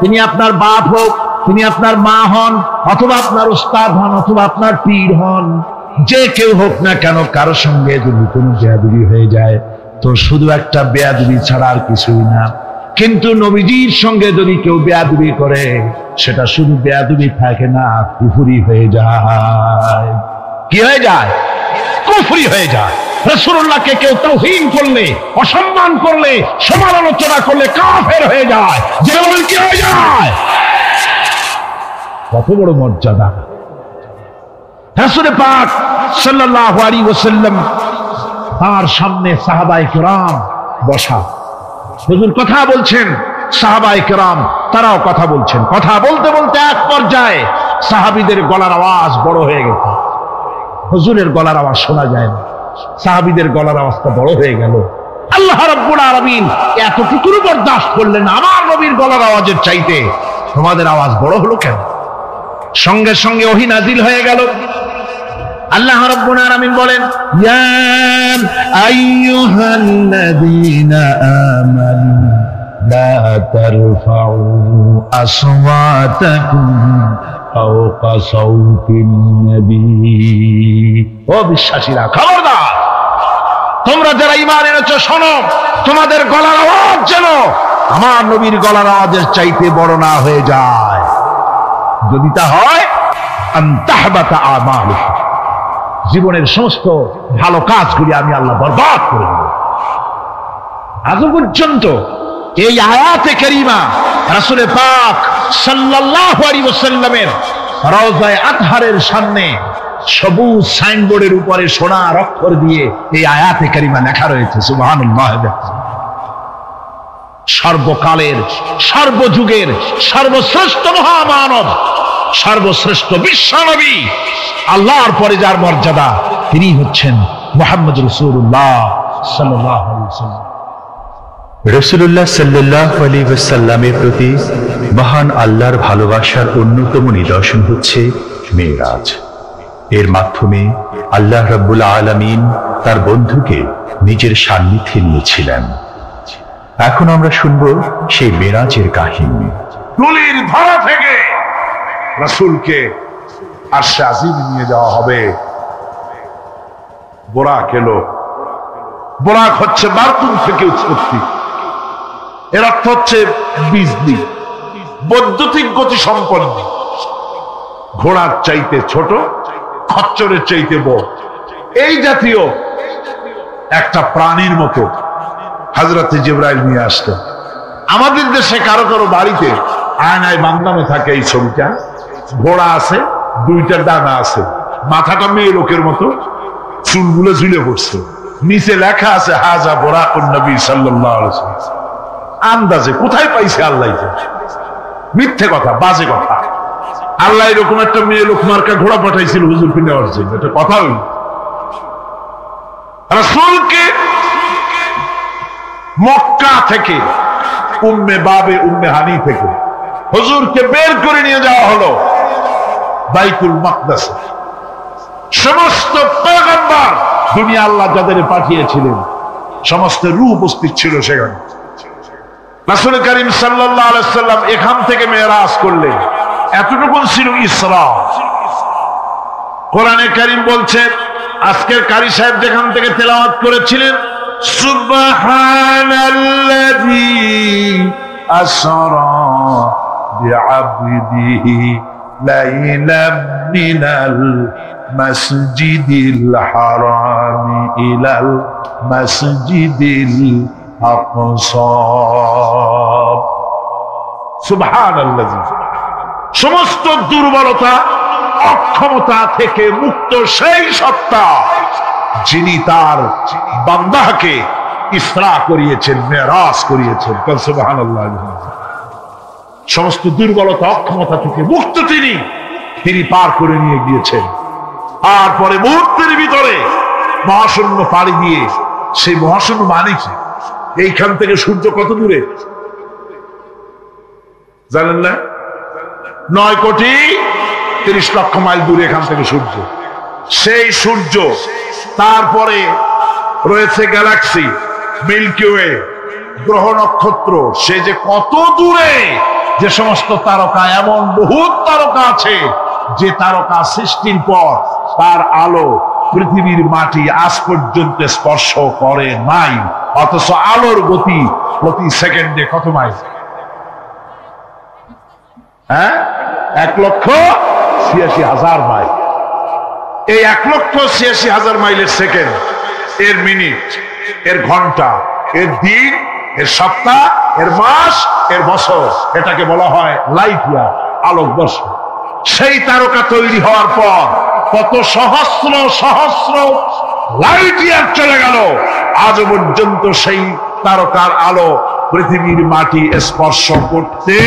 তিনি আপনার বাপ হোক, তিনি আপনার মা হন, অথবা আপনার উস্তাদ হন, অথবা আপনার পীর হন, যে কেউ হোক না কেন, কারো সঙ্গে যদি কোনো বেয়াদবি হয়ে যায় তো শুধু একটা বেয়াদবি ছাড়া আর কিছুই না। কিন্তু নবীজির সঙ্গে যদি কেউ বেয়াদবি করে, সেটা শুধু বেয়াদবি থাকে না, কুফরি হয়ে যায়। কি হয়ে যায়? কুফরি হয়ে যায়। রাসূলুল্লাহকে কেউ তাওহীন করলে, অসম্মান করলে, সমালোচনা করলে কাফের হয়ে যায়। যেমন কি হয়ে যায়? কত বড় মর্যাদা! রাসূল পাক সাল্লাল্লাহু আলাইহি ওয়াসাল্লাম, তার সামনে সাহাবায়ে কেরাম বসা, হুজুর কথা বলছেন, সাহাবায়ে কেরাম তারাও কথা বলছেন। কথা বলতে বলতে এক পর্যায়ে সাহাবীদের গলার আওয়াজ বড় হয়ে গেছে, হুজুরের গলার আওয়াজ শোনা যায় না, সাহাবীদের গলার আওয়াজটা বড় হয়ে গেল। আল্লাহ রাব্বুল আলামিন এতটুকু বরদাস্ত করলেন, আমার নবীর গলার আওয়াজের চাইতে তোমাদের আওয়াজ বড় হলো কেন? সঙ্গে সঙ্গে ওহী নাযিল হয়ে গেল। আল্লাহ রাব্বুল আলামিন বলেন, ইয়া আইয়ুহাল্লাযীনা আমানু লা তারফাউ আসওয়াতাকুম ফাওকা সাওতিন নবী। ও বিশ্বাসীরা, খবরদার, তোমরা যারা ঈমান এনেছো শোনো, তোমাদের গলার আওয়াজ যেন আমার নবীর গলার আওয়াজের চাইতে বড় না হয়ে যায়। যদি তা হয়, আনতাহবাতা আমালুকুম, জীবনের সমস্ত ভালো কাজগুলি আমি আল্লাহ বরবাদ করে দেব। আজ পর্যন্ত এই আয়াতে কারিমা রাসূল পাক সাল্লাল্লাহু আলাইহি ওয়াসাল্লামের রওজায়ে আতহারের সামনে সবুজ সাইনবোর্ডের উপরে সোনার অক্ষর দিয়ে এই আয়াতে কারিমা লেখা রয়েছে। সুবহানাল্লাহ। সর্বকালের, সর্বযুগের সর্বশ্রেষ্ঠ মহামানব, সর্বশ্রেষ্ঠ বিশ্বনবী, আল্লাহর পরে যার মর্যাদা, তিনি হচ্ছেন মুহাম্মদ রাসূলুল্লাহ সাল্লাল্লাহু আলাইহি ওয়াসাল্লাম। রাসূলুল্লাহ সাল্লাল্লাহু আলাইহি ওয়াসাল্লামের প্রতি মহান আল্লাহর ভালোবাসার অন্যতম নিদর্শন হচ্ছে মেরাজ। এর মাধ্যমে আল্লাহ রাব্বুল আলামিন তার বন্ধুকে নিজের সান্নিধ্যে নিয়েছিলেন। এখন আমরা শুনব সেই মেরাজের কাহিনী। তুলির ধরা থেকে রাসূলকে আরশে আজিম নিয়ে যাওয়া হবে। বোরাক এলো। বোরাক হচ্ছে বারতুন থেকে উৎপত্তি। এর অর্থ হচ্ছে বিজলি, বৈদ্যুতিক গতি সম্পন্ন। ঘোড়ার চাইতে ছোট, খচ্চরের চাইতে বড়, এই জাতীয় একটা প্রাণীর মতো হযরত জিবরাইল নিয়ে আসতেন। আমাদের দেশে কারো কারো বাড়িতে আয়নায় বান্ধানো থাকে এই ছবিটা। ঘোড়া আছে, দুইটা ডানা আছে, মাথাটা মেয়ে লোকের মতো, চুলগুলো ঝুলে পড়ছে, নিচে লেখা আছে হাজা বুরাকুন নবী সাল্লাল্লাহু আলাইহি ওয়াসাল্লাম। আন্দাজে কোথায় পাইছে আল্লাহ? মিথ্যে কথা, বাজে কথা। আল্লাহ এরকম একটা মেয়ে লোক মার্কা ঘোড়া পাঠাইছিল হুজুরকে নেওয়ার জন্য, এটা কথা হইল। রাসূলকে মক্কা থেকে, উম্মে বাবে উম্মে হানি থেকে হুজুরকে বের করে নিয়ে যাওয়া হলো বাইতুল মাকদাসে। সমস্ত পয়গম্বর, দুনিয়া আল্লাহ যাদের পাঠিয়েছিলেন, সমস্ত রূহ উপস্থিত ছিল সেখানে। রাসূল করিম সাল্লাল্লাহু আলাইহি ওয়াসাল্লাম এখান থেকে মেরাজ করলেন। এতটুকু ছিল ইসরা। কোরআনে কারীম বলছে, আজকের কারি সাহেব যেখান থেকে তেলাওয়াত করেছিলেন, সুবহানাল্লাযী আসরা বিআবদিহি লাইলাম মিনাল মাসজিদিল হারাম ইলাল মাসজিদিল আকসা। সুবহানাল্লাযী, সমস্ত দুর্বলতা, অক্ষমতা থেকে মুক্ত সেই সত্তা যিনি তার বান্দাকে ইসরা করিয়েছেন, মেরাজ করিয়েছেন। সুবহানাল্লাহ। সমস্ত দুর্বলতা, অক্ষমতা থেকে মুক্ত তিনি পার করে নিয়ে গিয়েছেন। আর পরে মুহূর্তের ভিতরে মহাশূন্য পাড়ি দিয়ে, সেই মহাশূন্য মানে কি? এইখান থেকে সূর্য কত দূরে জানেন না? 9,30,00,000 মাইল দূরে এখান থেকে সূর্য। সেই সূর্য, তারপরে রয়েছে গ্যালাক্সি, মিল্কি ওয়ে, গ্রহ নক্ষত্র, সে যে কত দূরে, যে সমস্ত তারকা, এমন বহুত তারকা আছে যে তারকা সৃষ্টির পর তার আলো পৃথিবীর মাটি আজ পর্যন্ত স্পর্শ করে নাই। অথচ আলোর গতি প্রতি সেকেন্ডে কত মাইল? 1,86,000 মাইল। এই 1,86,000 মাইলের সেকেন্ড, এর মিনিট, এর ঘন্টা, এর দিন, এর সপ্তাহ, এর মাস, এর বছর, এটাকে বলা হয় লাইট ইয়ার, আলোকবর্ষ। সেই তারকা তৈরি হওয়ার পর কত সহস্র সহস্র লাইট ইয়ার চলে গেল, আজও পর্যন্ত সেই তারকার আলো পৃথিবীর মাটি স্পর্শ করতে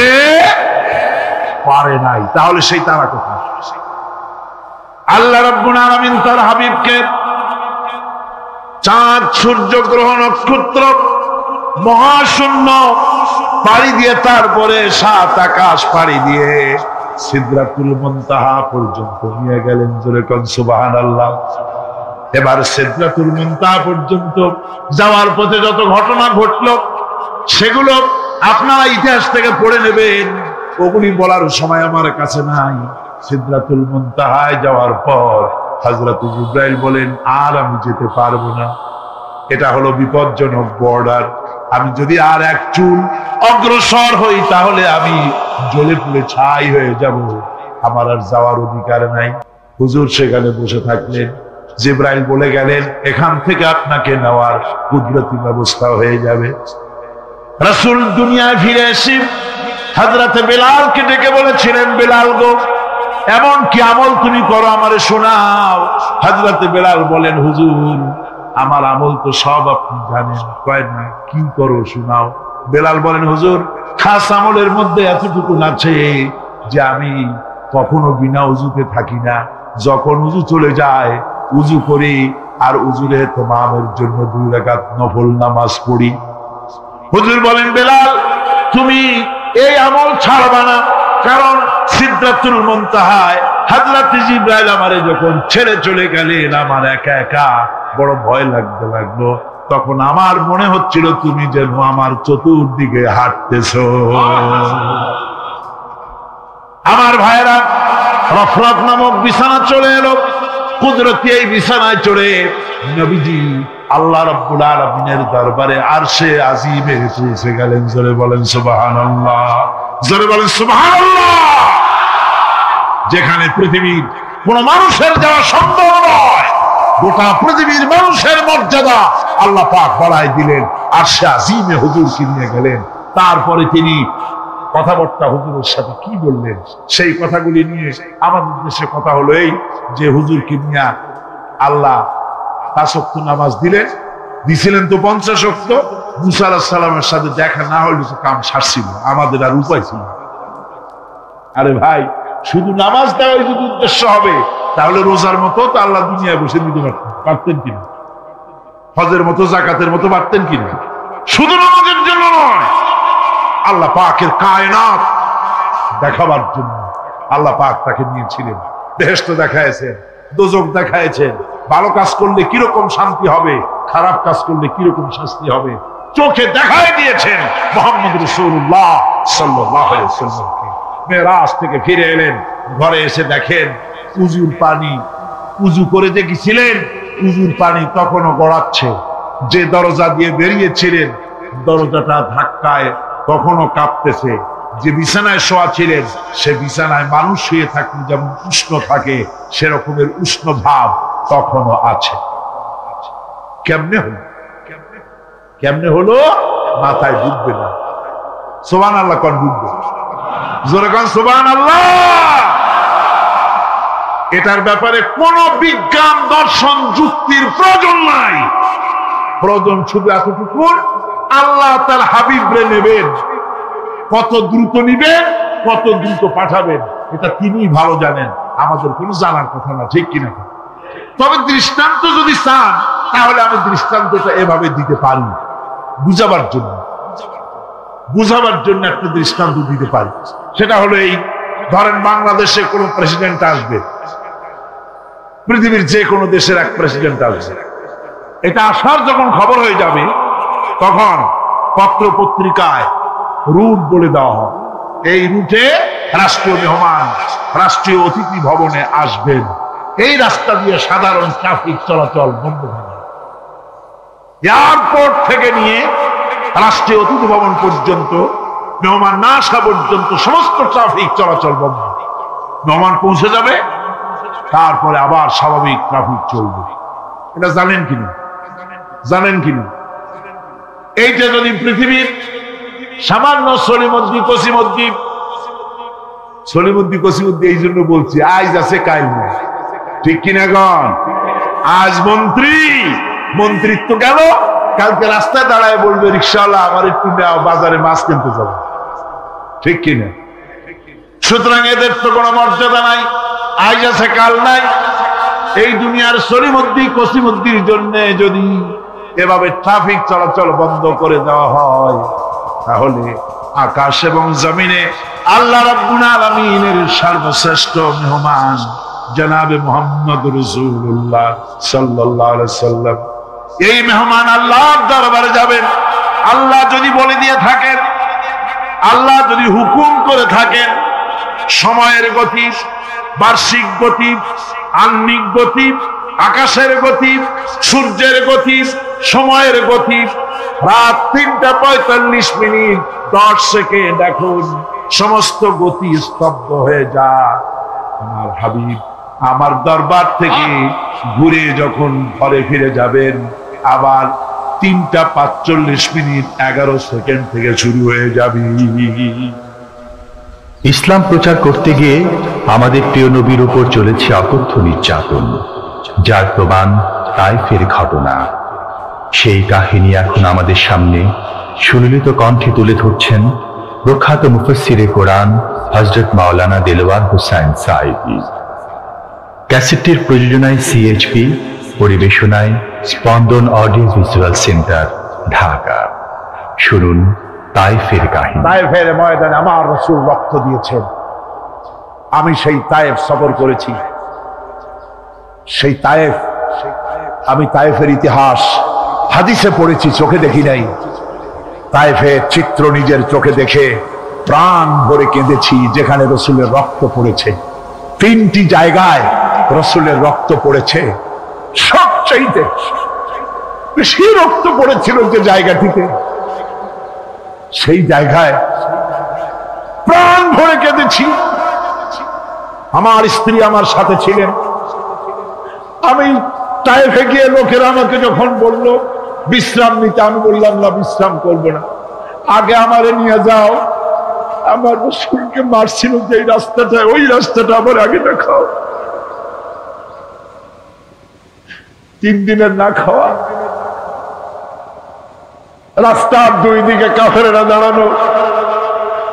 পারে নাই। তাহলে সেই তারা কোথায়? আল্লাহ রাব্বুল আলামিন তার হাবিবকে চাঁদ, সূর্য, গ্রহ, নক্ষত্র, মহাশূন্য পাড়ি দিয়ে, তারপরে 7 আকাশ পাড়ি দিয়ে সিদরাতুল মুনতাহা পর্যন্ত নিয়ে গেলেন। জোরে কোন সুবহানাল্লাহ। এবার সিদরাতুল মুনতাহা পর্যন্ত যাওয়ার পথে যত ঘটনা ঘটলো, সেগুলো আপনারা ইতিহাস থেকে পড়ে নেবেন, ওগুলি বলার সময় আমার কাছে নাই। সিদরাতুল মুনতাহায় যাওয়ার পর হযরত জিবরাইল বলেন, আর আমি যেতে পারবো না, এটা হলো বিপজ্জনক বর্ডার। আমি যদি আর এক চুল অগ্রসর হই তাহলে আমি জ্বলে পুড়ে ছাই হয়ে যাব, আমার আর যাওয়ার অধিকার নাই। হুজুর সেখানে বসে থাকলেন। জিবরাইল বলে গেলেন, এখান থেকে আপনাকে নেওয়ার কুদরতি ব্যবস্থা হয়ে যাবে। রাসূল দুনিয়ায় ফিরে এসে হযরত বেলালকে ডেকে বলেছিলেন, বেলাল গো, এমন কি আমল তুমি করো আমারে শোনাও। হযরত বেলাল বলেন, হুজুর আমার আমল তো সব আপনি জানেন। কয় না, কি করো শোনাও। বেলাল বলেন, হুজুর খাস আমলের মধ্যে এতটুকু আছে যে আমি কখনো বিনা উজুতে থাকি না। যখন উজু চলে যায় উজু করি, আর উজুরে তোমামের জন্য 2 রাকাত নফল নামাজ পড়ি। হুজুর বলেন, বেলাল তুমি এই আমল ছাড়বা না, কারণ সিদরাতুল মুনতাহায় হযরত জিবরাইল আমারে যখন ছেড়ে চলে গেলেন, আমার একা একা বড় ভয় লাগলো। তখন আমার মনে হচ্ছিল তুমি যেন আমার চতুর্দিকে হাঁটতেছো। আমার ভাইরা, রফরফ নামক বিছানা চলে এলো। কুদরতি এই বিছানায় চড়ে নবীজি আল্লাহ রাব্বুল আলামিনের দরবারে আরশে আজিমে পৌঁছে গেলেন। জোরে বলেন সুবহানাল্লাহ, জোরে বলেন সুবহানাল্লাহ। যেখানে পৃথিবীর কোন মানুষের যাওয়া সম্ভব নয়, গোটা পৃথিবীর মানুষের মর্যাদা আল্লাহ পাক বাড়ায় দিলেন, আরশে আজিমে হুজুরকে নিয়ে গেলেন। তারপরে তিনি কথাবার্তা হুজুরের সাথে কি বললেন, সেই কথাগুলি নিয়ে আমাদের দেশে কথা হলো এই যে হুজুরকে নিয়ে আল্লাহ 5 ওয়াক্ত নামাজ দিছিলেন তো 50 ওয়াক্ত। মুসা আলাইহিস সালামের সাথে দেখা না হলে তো কাম সারছিল, আমাদের আর উপায় ছিল। আরে ভাই, শুধু নামাজ দেওয়াই যদি উদ্দেশ্য হবে, তাহলে রোজার মতো তো আল্লাহ দুনিয়ায় বসে দিতে পারতেন কিনা, হজের মতো জাকাতের মতো পারতেন কিনা। শুধু নামাজের জন্য নয়, আল্লাহ পাকের কায়নাত দেখাবার জন্য আল্লাহ পাক তাকে নিয়েছিলেন। বেহেশত দেখাইছেন, দোজখ দেখাইছেন, ভালো কাজ করলে কিরকম শান্তি হবে, খারাপ কাজ করলে কিরকম শাস্তি হবে চোখে দেখাই দিয়েছেন মুহাম্মদ রাসূলুল্লাহ সাল্লাল্লাহু আলাইহি ওয়াসাল্লামকে। মেরাজ থেকে ফিরে এলেন, ঘরে এসে দেখেন উজুর পানি, উজু করে যে গেছিলেন উজুর পানি তখনও গড়াচ্ছে। যে দরজা দিয়ে বেরিয়েছিলেন দরজাটা ধাক্কায় তখনও কাঁপতেছে। যে বিছানায় শোয়া ছিলেন সে বিছানায় মানুষ শুয়ে থাকলে যেমন উষ্ণ থাকে, সেরকমের উষ্ণ ভাব তখনও আছে। কেমনে হলো? কেমনে হলো মাথায় ঢুকবে না। সুবহানাল্লাহ কোন ঢুকবে? জোরে কোন সুবহানাল্লাহ। এটার ব্যাপারে কোন বিজ্ঞান, দর্শন, যুক্তির প্রয়োজন নাই। প্রয়োজন শুধু এতটুকু, আল্লাহ তার হাবিবরে নেবেন, কত দ্রুত নিবেন, কত দ্রুত পাঠাবেন, এটা তিনিই ভালো জানেন, আমাদের কোনো জানার কথা না, ঠিক কিনা? তবে দৃষ্টান্ত যদি চান তাহলে আমি দৃষ্টান্তটা এভাবে দিতে পারি, বুঝাবার জন্য একটা দৃষ্টান্ত দিতে পারি। সেটা হলো এই, ধরেন বাংলাদেশে কোন প্রেসিডেন্ট আসবে, পৃথিবীর যে কোনো দেশের এক প্রেসিডেন্ট আসবে, এটা আসার যখন খবর হয়ে যাবে তখন পত্র পত্রিকায় রুট বলে দেওয়া হয়, এই রুটে রাষ্ট্রীয় মেহমান রাষ্ট্রীয় অতিথি ভবনে আসবেন, এই রাস্তা দিয়ে সাধারণ ট্রাফিক চলাচল বন্ধ হবে। এয়ারপোর্ট থেকে নিয়ে রাষ্ট্রীয় অতিথি ভবন পর্যন্ত মেহমান না আসা পর্যন্ত সমস্ত ট্রাফিক চলাচল বন্ধ। মেহমান পৌঁছে যাবে, তারপরে আবার স্বাভাবিক ট্রাফিক চলবে। এটা জানেন কিনা? এইটা যদি পৃথিবীর সামান্য সলিমুদ্দি কসিমুদ্দি, এই জন্য বলছি আজ আছে কাল নেই, ঠিক কিনা গণ? আজ মন্ত্রিত্ব গেল, কালকে রাস্তায় দাঁড়ায় বলবে রিক্সাওয়ালা আমার একটু নেওয়া, বাজারে মাছ কিনতে যাবো, ঠিক কিনা? সুতরাং এদের তো কোনো মর্যাদা নাই, আজ আছে কাল নাই। এই দুনিয়ার সলিমুদ্দি কসিমুদ্দির জন্য যদি এভাবে ট্রাফিক চলাচল বন্ধ করে দেওয়া হয়, তাহলে আকাশ এবং জমিনে আল্লাহ রাব্বুল আলামিনের সর্বশ্রেষ্ঠ মেহমান জনাবে মুহাম্মদ রাসূলুল্লাহ সাল্লাল্লাহু আলাইহি ওয়াসাল্লাম, এই মেহমান আল্লাহর দরবারে যাবেন। আল্লাহ যদি বলে দিয়ে থাকেন, আল্লাহ যদি হুকুম করে থাকেন, সময়ের গতি, বার্ষিক গতি, আহ্নিক গতি, আকাশের গতি, সূর্যের গতি, সময়ের গতি, রাত 3:45 10 সেকেন্ড, এখন সমস্ত গতি স্তব্ধ হয়ে যায়। আমার হাবিব আমার দরবার থেকে ঘুরে যখন ঘরে ফিরে যাবেন, আবার 3:45 11 সেকেন্ড থেকে শুরু হয়ে যাবে। ইসলাম প্রচার করতে গিয়ে আমাদের প্রিয় নবীর উপর চলেছে অকথ্য নির্যাতন, যার প্রমাণ তায়েফের ঘটনা। সেই কাহিনী এখন আমাদের সামনে সুললিত কণ্ঠে তুলে ধরছেন প্রখ্যাত মুফাসসিরে কোরআন হযরত মাওলানা দেলওয়ার হোসাইন সাঈদী। ক্যাসেটটির প্রযোজনায় সিএইচপি, পরিবেশনায় স্পন্দন অডিও ভিজুয়াল সেন্টার, ঢাকা। শুনুন তায়েফের কাহিনী। তায়েফের ময়দানে আমার রাসূল রক্ত দিয়েছেন। আমি সেই তায়েফ সফর করেছি। সেই তায়েফ, আমি তায়েফের ইতিহাস হাদিসে পড়েছি, চোখে দেখি নাই। তায়েফের চিত্র নিজের চোখে দেখে প্রাণ ভরে কেঁদেছি, যেখানে রাসূলের রক্ত পড়েছে। 3টি জায়গায় রাসূলের রক্ত পড়েছে। সবচাইতে বেশি রক্ত পড়েছিল যে জায়গাটিতে, সেই জায়গায় প্রাণ ভরে কেঁদেছি। আমার স্ত্রী আমার সাথে ছিলেন। আমি তায়েফে গিয়ে লোকেরা আমাকে যখন বলল বিশ্রাম নিতে, আমি বললাম না, বিশ্রাম করবো না, আগে আমারে নিয়ে যাও। আমার রাসূলকে মারছিল যে রাস্তাটা, ওই রাস্তাটা আমার আগে দেখাও। 3 দিনের না খাওয়া, রাস্তার 2 দিকে কাফেরেরা দাঁড়ানো,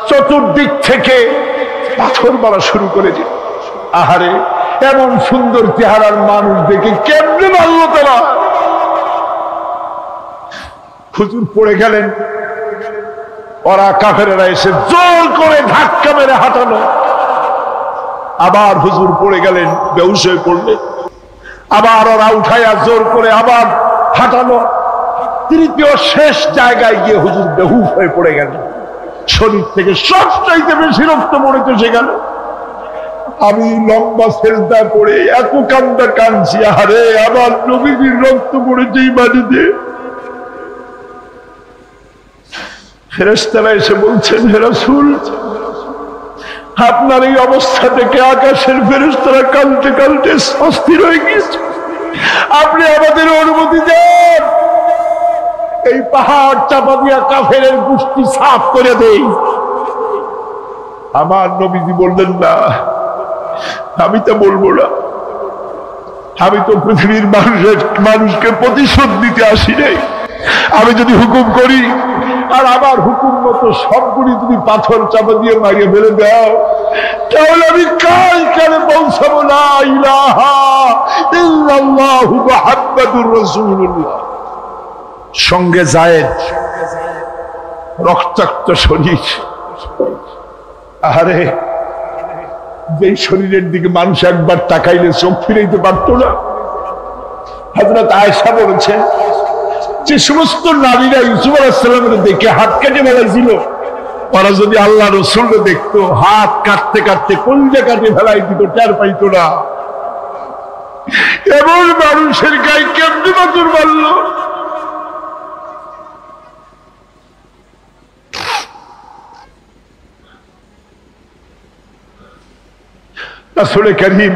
চতুর্দিক থেকে পাথর মারা শুরু করেছে। আহারে, এমন সুন্দর চেহারার মানুষ দেখে কেমনে মারল তারা। হুজুর পড়ে গেলেন, ওরা কাফেরেরা এসে জোর করে ধাক্কা মেরে হাঁটানো। আবার হুজুর পড়ে গেলেন, বেহুশ হয়ে পড়লেন। আবার ওরা উঠাইয়া জোর করে আবার হাঁটানো। তৃতীয় শেষ জায়গায় গিয়ে হুজুর বেহুশ হয়ে পড়ে গেলেন। শরীর থেকে সবচাইতে বেশি রক্ত পড়েছে সেখানে। আমি লম্বা সেজদা পড়ে এত কান্দা কাঁদছি, আরে আমার নবীজির রক্ত পড়েছে এই মাটিতে। ফেরেশতারা এসে বলছেন, হে রাসূল, আপনার এই অবস্থা থেকে আকাশের ফেরেশতারা কাঁদতে কাঁদতে অস্থির হয়ে গিয়েছে। আপনি আমাদের অনুমতি দেন, এই পাহাড় চাপা দিয়া কাফেরের গোষ্ঠী সাফ করে দেই। আমার নবীজি বললেন, না, আমি তো বলবো না। আমি তো পৃথিবীর মানুষকে প্রতিশোধ দিতে আসি নাই। আমি যদি হুকুম করি আর আমার হুকুম মতো সবগুলি যদি পাথর চাপা দিয়ে মারিয়ে ফেলে দাও, তাহলে আমি কালে পৌঁছাবো না ইলাহা ইল্লাল্লাহু মুহাম্মাদুর রাসূলুল্লাহ। সঙ্গে যায়েদ, রক্তাক্ত শরীর। আরে, যে শরীরের দিকে মানুষ একবার তাকাইলে চোখ ফিরাইতে পারত না। হযরত আয়েশা বলেছে, যে সমস্ত নারীরা ইউসুফ আলাইহিস সালামের দেখে হাত কেটে ফেলাইছিল, ওরা যদি আল্লাহ রাসূলকে দেখতো, হাত কাটতে কাটতে কলিজা কাটে ফেলাই দিত, টের পাইতো না। এমন মানুষের গায়ে কেমনে পাথর মারল? রাসূল কারীম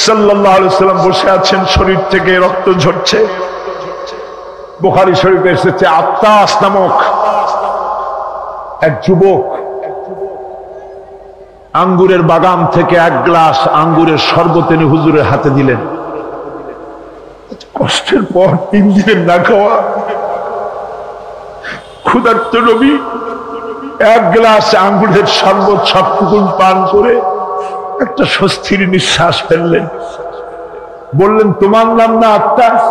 সাল্লাল্লাহু আলাইহি ওয়াসাল্লাম বসে আছেন, শরীর থেকে রক্ত ঝরছে। বুখারী শরীফে এসেছে, আত্তাস নামক এক যুবক আঙ্গুরের বাগান থেকে 1 গ্লাস আঙ্গুরের শরবত এনে হুজুরের হাতে দিলেন। কষ্টের পর 3 দিনের না খাওয়া, ক্ষুধার্ত নবী 1 গ্লাস আঙ্গুরের শরবত সবটুকুন পান করে একটা স্বস্তির নিঃশ্বাস ফেললেন। বললেন, তোমার নাম না আত্তাস?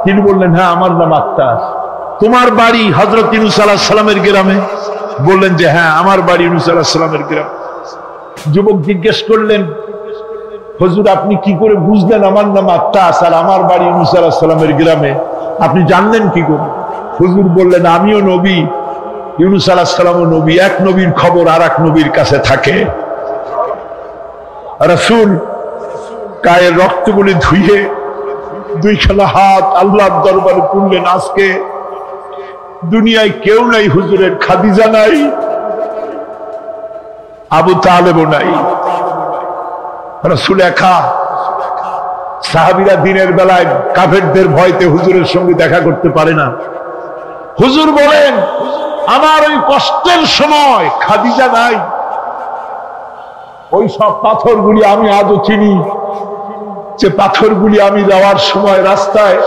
তিনি বললেন, হ্যাঁ, আমার নাম আত্তাস। তোমার বাড়ি হযরত ইউনূস আলাইহিস সালামের গ্রামে? বললেন যে হ্যাঁ, আমার বাড়ি ইউনূস আলাইহিস সালামের গ্রামে। যুবক জিজ্ঞেস করলেন, হুজুর, আপনি কি করে বুঝলেন আমার নাম আত্তাস আর আমার বাড়ি ইউনূস আলাইহিস সালামের গ্রামে? আপনি জানলেন কি করে? হুজুর বললেন, আমিও নবী, ইউনূস আলাইহিস সালামও নবী। এক নবীর খবর আর এক নবীর কাছে থাকে। রাসূল গায়ের রক্তগুলি ধুইয়ে 2খানা হাত আল্লাহর দরবারে তুললেন। আজকে দুনিয়ায় কেউ নাই হুজুরের, খাদিজা নাই, আবু তালেবও নাই, রাসূল একা। সাহাবীরা দিনের বেলায় কাফেরদের ভয়তে হুজুরের সঙ্গে দেখা করতে পারে না। হুজুর বলেন, আমার ওই কষ্টের সময় খাদিজা নাই। ওই সব পাথরগুলি আমি আজও চিনি, যে পাথরগুলি আমি যাওয়ার সময় রাস্তায়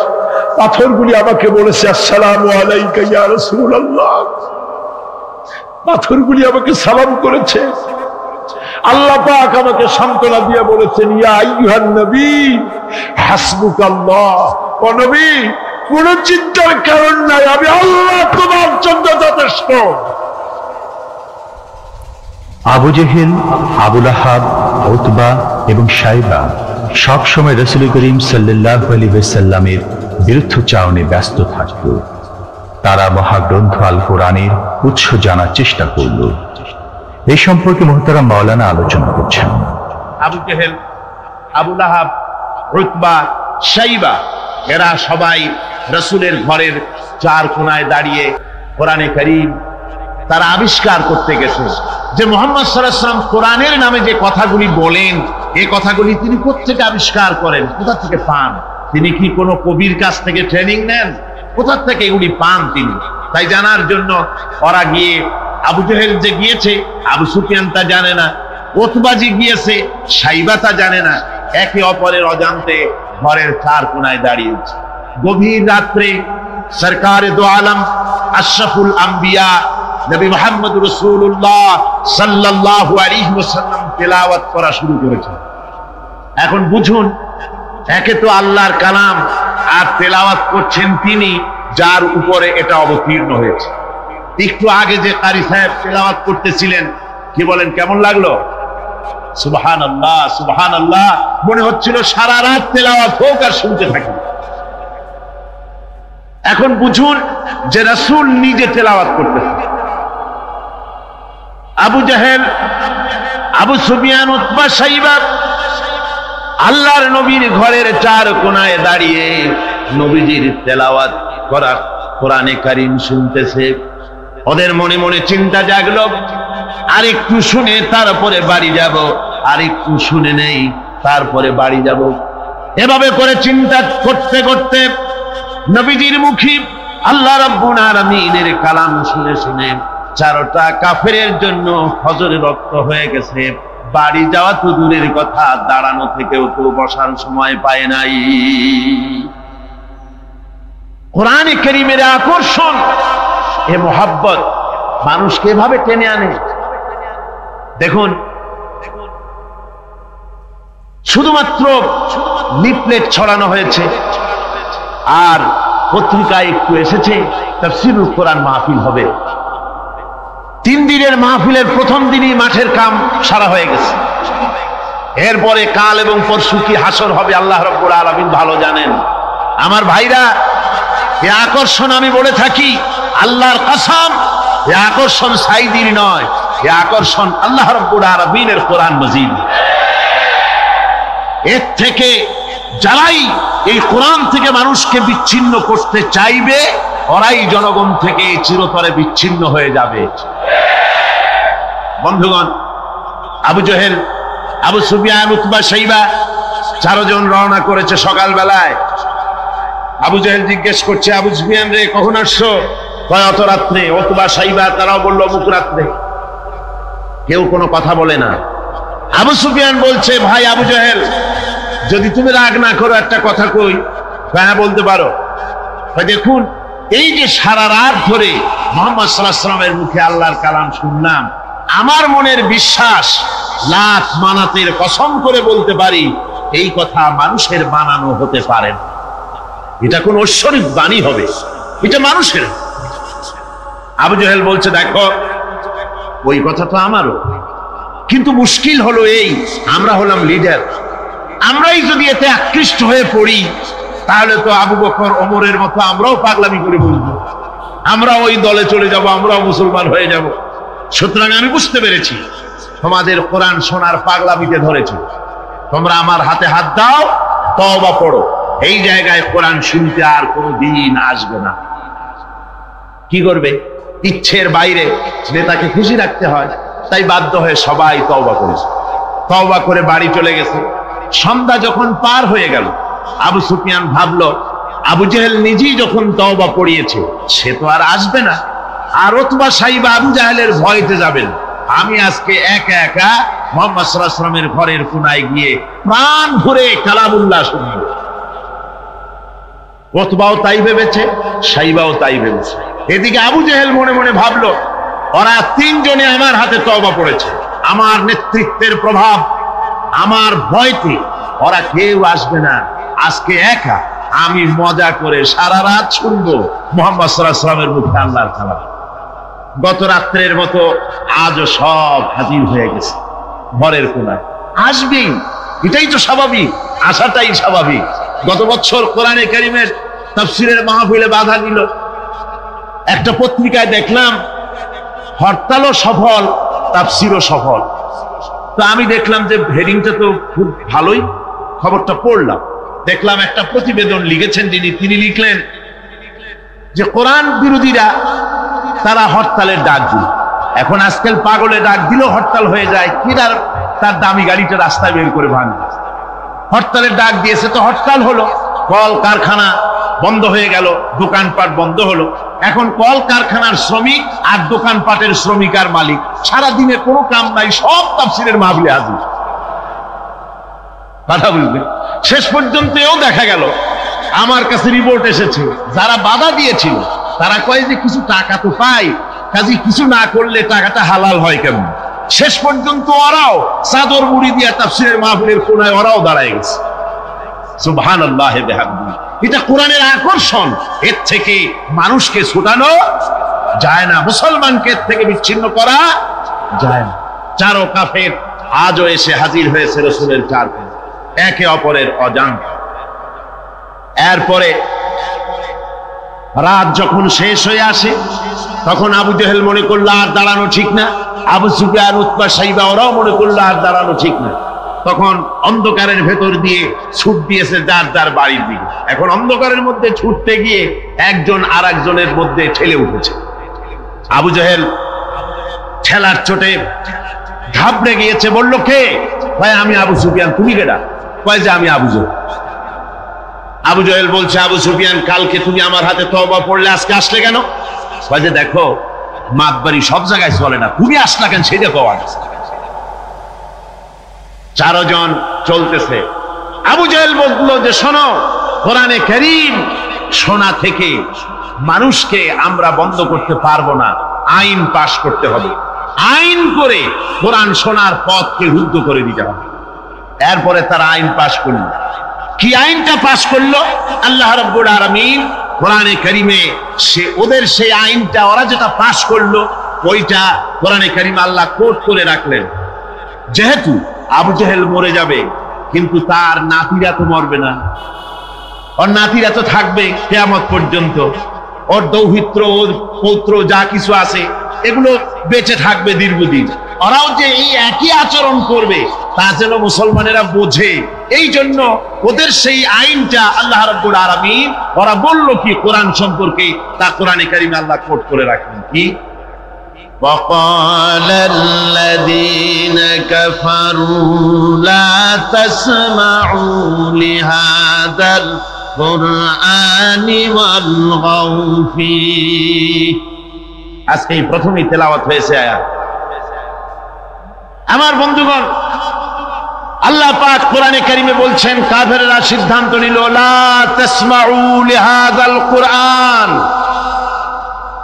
পাথরগুলি আমাকে বলেছে, আসসালামু আলাইকা ইয়া রাসূলুল্লাহ। পাথরগুলি আমাকে সালাম করেছে। আল্লাহ পাক আমাকে সান্ত্বনা দিয়ে বলেছেন, ইয়া আইয়ুহান নবী হাসবুকাল্লাহ। ও নবী, কোন চিন্তার কারণ নাই, আমি আল্লাহ তোমার জন্য যথেষ্ট। আবু জেহেল, আবুল আহাব, উতবা এবং শাইবা সবসময় রাসূল করিম সাল্লাল্লাহু আলাইহি ওয়াসাল্লামের বিরুদ্ধচারণে ব্যস্ত থাকত। তারা মহাগ্রন্থ আল কোরআনের উৎস জানার চেষ্টা করল। এই সম্পর্কে মুহতারাম মাওলানা আলোচনা করছেন। আবু জেহেল, আবুল আহাব, উতবা, শাইবা এরা সবাই রাসূলের ঘরের চার কোনায় দাঁড়িয়ে কোরআনে কারীম তারা আবিষ্কার করতে গেছে যে মুহাম্মদ সাল্লাল্লাহু আলাইহি ওয়াসাল্লাম কোরআনের নামে যে কথাগুলি বলেন, এই কথাগুলি তিনি কোত্থেকে আবিষ্কার করেন, কোথা থেকে পান? তিনি কি কোনো কবির কাছ থেকে ট্রেনিং নেন? কোথা থেকে এগুলি পান তিনি? তাই জানার জন্য ওরা গিয়ে, আবু জেহেল যে গিয়েছে আবু সুফিয়ান তা জানে না, উতবাজি গিয়েছে শাইবা তা জানে না, একে অপরের অজান্তে ঘরের চার কোনায় দাঁড়িয়েছে। গভীর রাত্রে সরকারে দো আলম আশরাফুল আম্বিয়া নবী মুহাম্মদ রাসূলুল্লাহ সাল্লাল্লাহু আলাইহি ওয়াসাল্লাম তেলাওয়াত করা শুরু করেছেন। এখন বুঝুন, একে তো আল্লাহর কালাম আর তেলাওয়াত করছেন তিনি যার উপরে এটা অবতীর্ণ হয়েছে। একটু আগে যে কারি সাহেব তেলাওয়াত করতেছিলেন, কি বলেন, কেমন লাগলো? সুবহানাল্লাহ, সুবহানাল্লাহ, মনে হচ্ছিল সারা রাত তেলাওয়াত হোক আর শুনতে থাকি। এখন বুঝুন যে রাসূল নিজে তেলাওয়াত করতেছেন। আবু জেহেল, আবু সুফিয়ান, উতবা, শাইবা আল্লাহর নবীর ঘরের চার কোনায় দাঁড়িয়ে নবীজির তেলাওয়াত করা কোরআনে কারীম শুনতেছে। ওদের মনে মনে চিন্তা জাগলো, আরেকটু শুনে তারপরে বাড়ি যাব, আরেকটু শুনে নেই তারপরে বাড়ি যাব। এভাবে করে চিন্তা করতে করতে নবীজির মুখী আল্লাহ রাব্বুল আলামিনের কালাম শুনে শুনে চারটা কাফেরের জন্য ফজরের রক্ত হয়ে গেছে। বাড়ি যাওয়া তো দূরের কথা, দাঁড়ানো থেকেও তো বসার সময় পায় নাই। কোরআনে কারীমের আকর্ষণ, এ মোহাব্বত মানুষকে এভাবে টেনে আনে। দেখুন, শুধুমাত্র লিফলেট ছড়ানো হয়েছে আর পত্রিকায় একটু এসেছে তাফসীরুল কোরআন মাহফিল হবে। 3 দিনের মাহফিলের প্রথম দিনই মাঠের কাম সারা হয়ে গেছে। এরপরে কাল এবং পরশু কি হাসর হবে আল্লাহ রাব্বুল আলামিন ভালো জানেন। আমার ভাইরা, এই আকর্ষণ আমি বলে থাকি আল্লাহর কসম, এই আকর্ষণ সাইদির নয়, এই আকর্ষণ আল্লাহ রাব্বুল আলামিনের কোরআন মাজিদ। এর থেকে যারাই এই কোরআন থেকে মানুষকে বিচ্ছিন্ন করতে চাইবে, ওরাই জনগণ থেকে চিরতরে বিচ্ছিন্ন হয়ে যাবে। বন্ধুগণ, আবু জেহেল, আবু সুফিয়ান, উতবা, শাইবা 4 জন রওনা করেছে সকালবেলায়। আবু জেহেল জিজ্ঞেস করছে, আবু সুফিয়ান রে কখন আসছো? কয় অত রাত্রে। উতবা, শাইবা তারাও বলল মুখ রাত্রে। কেউ কোনো কথা বলে না। আবু সুফিয়ান বলছে, ভাই আবু জেহেল, যদি তুমি রাগ না করো একটা কথা কই। হ্যাঁ, বলতে পারো। দেখুন, এই যে সারা রাত ধরে মুহাম্মদ সাল্লাল্লাহু আলাইহি ওয়াসাল্লামের মুখে আল্লাহর কালাম শুনলাম, আমার মনের বিশ্বাস, লাত মানাতের কসম করে বলতে পারি, এই কথা মানুষের বানানো হতে পারে না। এটা কোন ঐশ্বরিক বাণী হবে, এটা মানুষের। আবু জেহেল বলছে, দেখো ওই কথা তো আমারও, কিন্তু মুশকিল হলো এই, আমরা হলাম লিডার। আমরাই যদি এতে আকৃষ্ট হয়ে পড়ি, তাহলে তো আবু বকর, ওমরের মতো আমরাও পাগলামি করে বলবো, আমরা ওই দলে চলে যাব, আমরাও মুসলমান হয়ে যাব। সুতরাং আমি বুঝতে পেরেছি তোমাদের কোরআন শোনার পাগলামিতে ধরেছে। তোমরা আমার হাতে হাত দাও, তওবা পড়ো। এই জায়গায় কোরআন শুনতে আর কোনো দিন আসবে না। কি করবে? ইচ্ছের বাইরে নেতাকে খুশি রাখতে হয়, তাই বাধ্য হয়ে সবাই তওবা করেছে। তওবা করে বাড়ি চলে গেছে। সন্ধ্যা যখন পার হয়ে গেল, আবু সুফিয়ান ভাবলো, আবু জেহেল নিজেই যখন তওবা পড়িয়েছে, সে তো আর আসবে না। আর উতবা, শাইবা আবু জাহেলের ভয়তে যাবেন। আমি আজকে একা একা মুহাম্মদ সাল্লাল্লাহু আলাইহি ওয়াসাল্লামের ঘরের কোনায় গিয়ে প্রাণ ভরে কালামুল্লাহ শুনবো। উতবাও তাই ভেবেছে, শাইবাও তাই ভেবেছে। এদিকে আবু জেহেল মনে মনে ভাবলো, ওরা 3 জনে আমার হাতে তওবা পড়েছে, আমার নেতৃত্বের প্রভাব, আমার ভয়তে ওরা কেউ আসবে না। আজকে একা আমি মজা করে সারা রাত শুনবো মুহাম্মদ সাল্লাল্লাহু আলাইহি ওয়াসাল্লামের মুখে আল্লাহর কালাম। গত রাত্রের মতো আজও সব হাজির হয়ে গেছে ঘরের কোনায়। আসবেই, এটাই তো স্বাভাবিক, আসাটাই স্বাভাবিক। গত বছর কোরআনে কারীমের তাফসীরের মাহফিলে বাধা দিল। একটা পত্রিকায় দেখলাম হরতালও সফল, তাফসীরও সফল। তো আমি দেখলাম যে হেডিংটা তো খুব ভালোই, খবরটা পড়লাম, দেখলাম একটা প্রতিবেদন লিখেছেন তিনি লিখলেন যে কোরআন বিরোধীরা তারা হরতালের ডাক দিল। এখন আজকাল পাগলে ডাক দিলেও হরতাল হয়ে যায়, কিরার তার দামি গাড়িটা রাস্তায় বের করে ভাঙে। হরতালের ডাক দিয়েছে তো হরতাল হলো, কল কারখানা বন্ধ হয়ে গেল, দোকানপাট বন্ধ হলো। এখন কল কারখানার শ্রমিক আর দোকানপাটের শ্রমিক আর মালিক সারাদিনে কোনো কাম নাই, সব তাফসীরের মাহফিলে হাজির। কথা বুঝবে, শেষ পর্যন্ত এও দেখা গেল, আমার কাছে রিপোর্ট এসেছে, যারা বাধা দিয়েছিল তারা কয় যে কিছু টাকা তো পাই, কাজে কিছু না করলে টাকাটা হালাল হয় কেমন। শেষ পর্যন্ত ওরাও চাদর মুড়ি দিয়া তাফসীরের মাহফিলের কোনায় ওরাও দাঁড়ায় গেছে। সুবহানাল্লাহ বিহামদিহি। এটা কোরআনের আকর্ষণ, এর থেকে মানুষকে ছুটানো যায় না, মুসলমানকে এর থেকে বিচ্ছিন্ন করা যায় না। চারো কাফের আজও এসে হাজির হয়েছে রাসূলের চারপাশে, একে অপরের অজান্তে। এরপরে রাত যখন শেষ হয়ে আসে তখন আবু জেহেল মনে করলো আর দাঁড়ানো ঠিক না, আবু সুফিয়ান, উতবা, সাইবা ওরাও মনে করলো আর দাঁড়ানো ঠিক না। তখন অন্ধকারের ভেতর দিয়ে ছুট দিয়েছে যার যার বাড়ির দিকে। এখন অন্ধকারের মধ্যে ছুটতে গিয়ে একজন আর একজনের মধ্যে ঠেলে উঠেছে। আবু জেহেল ঠেলার চোটে ঘাবড়ে গিয়েছে, বলল কে? ভাই আমি আবু সুফিয়ান। তুমি কেডা? কয় যে আমি আবু জেহেল। আবু জেহেল বলছে, আবু সুফিয়ান কালকে তুমি আমার হাতে তওবা পড়লে, আজকে আসলে কেন? কয় যে দেখো মাতবাড়ি সব জায়গায় চলে না, তুমি আসলা কেন সেটা কওয়া। চারজন চলতেছে। আবু জেহেল বলল যে শোনো, কোরআনে কারীম শোনা থেকে মানুষকে আমরা বন্ধ করতে পারবো না, আইন পাশ করতে হবে। আইন করে কোরআন শোনার পথকে রুদ্ধ করে দিতে হবে। এরপরে তারা আইন পাশ করল। কি আইনটা পাশ করলো? আল্লাহ রাব্বুল আলামিন কোরআনে কারীমে ওদের সেই আইনটা, ওরা যেটা পাশ করলো ওইটা কোরআনে কারীমে আল্লাহ কোট করে রাখলেন। যেহেতু আবু জেহেল মরে যাবে, কিন্তু তার নাতিরা তো মরবে না, ওর নাতিরা তো থাকবে কিয়ামত পর্যন্ত। ওর দৌহিত্র, ওর পৌত্র যা কিছু আছে এগুলো বেঁচে থাকবে দীর্ঘদিন। ওরাও যে এই একই আচরণ করবে তা যেন মুসলমানেরা বোঝে, এই জন্য ওদের সেই আইনটা আল্লাহ রাব্বুল আলামিন ওরা বলল কি কোরআন সম্পর্কে, তা কোরআনে কারীমে আল্লাহ কোট করে রাখলেন কি? وقال الذين كفروا لا تسمعوا لهذا القرآن والغوا فيه। আজকে প্রথমেই তেলাওয়াত হয়েছে আয়াত। আমার বন্ধুগণ, আল্লাহ পাক কোরআনে কারীমে বলছেন কাফেররা সিদ্ধান্ত নিল লা তাসমাউ লিহাযাল কুরআন,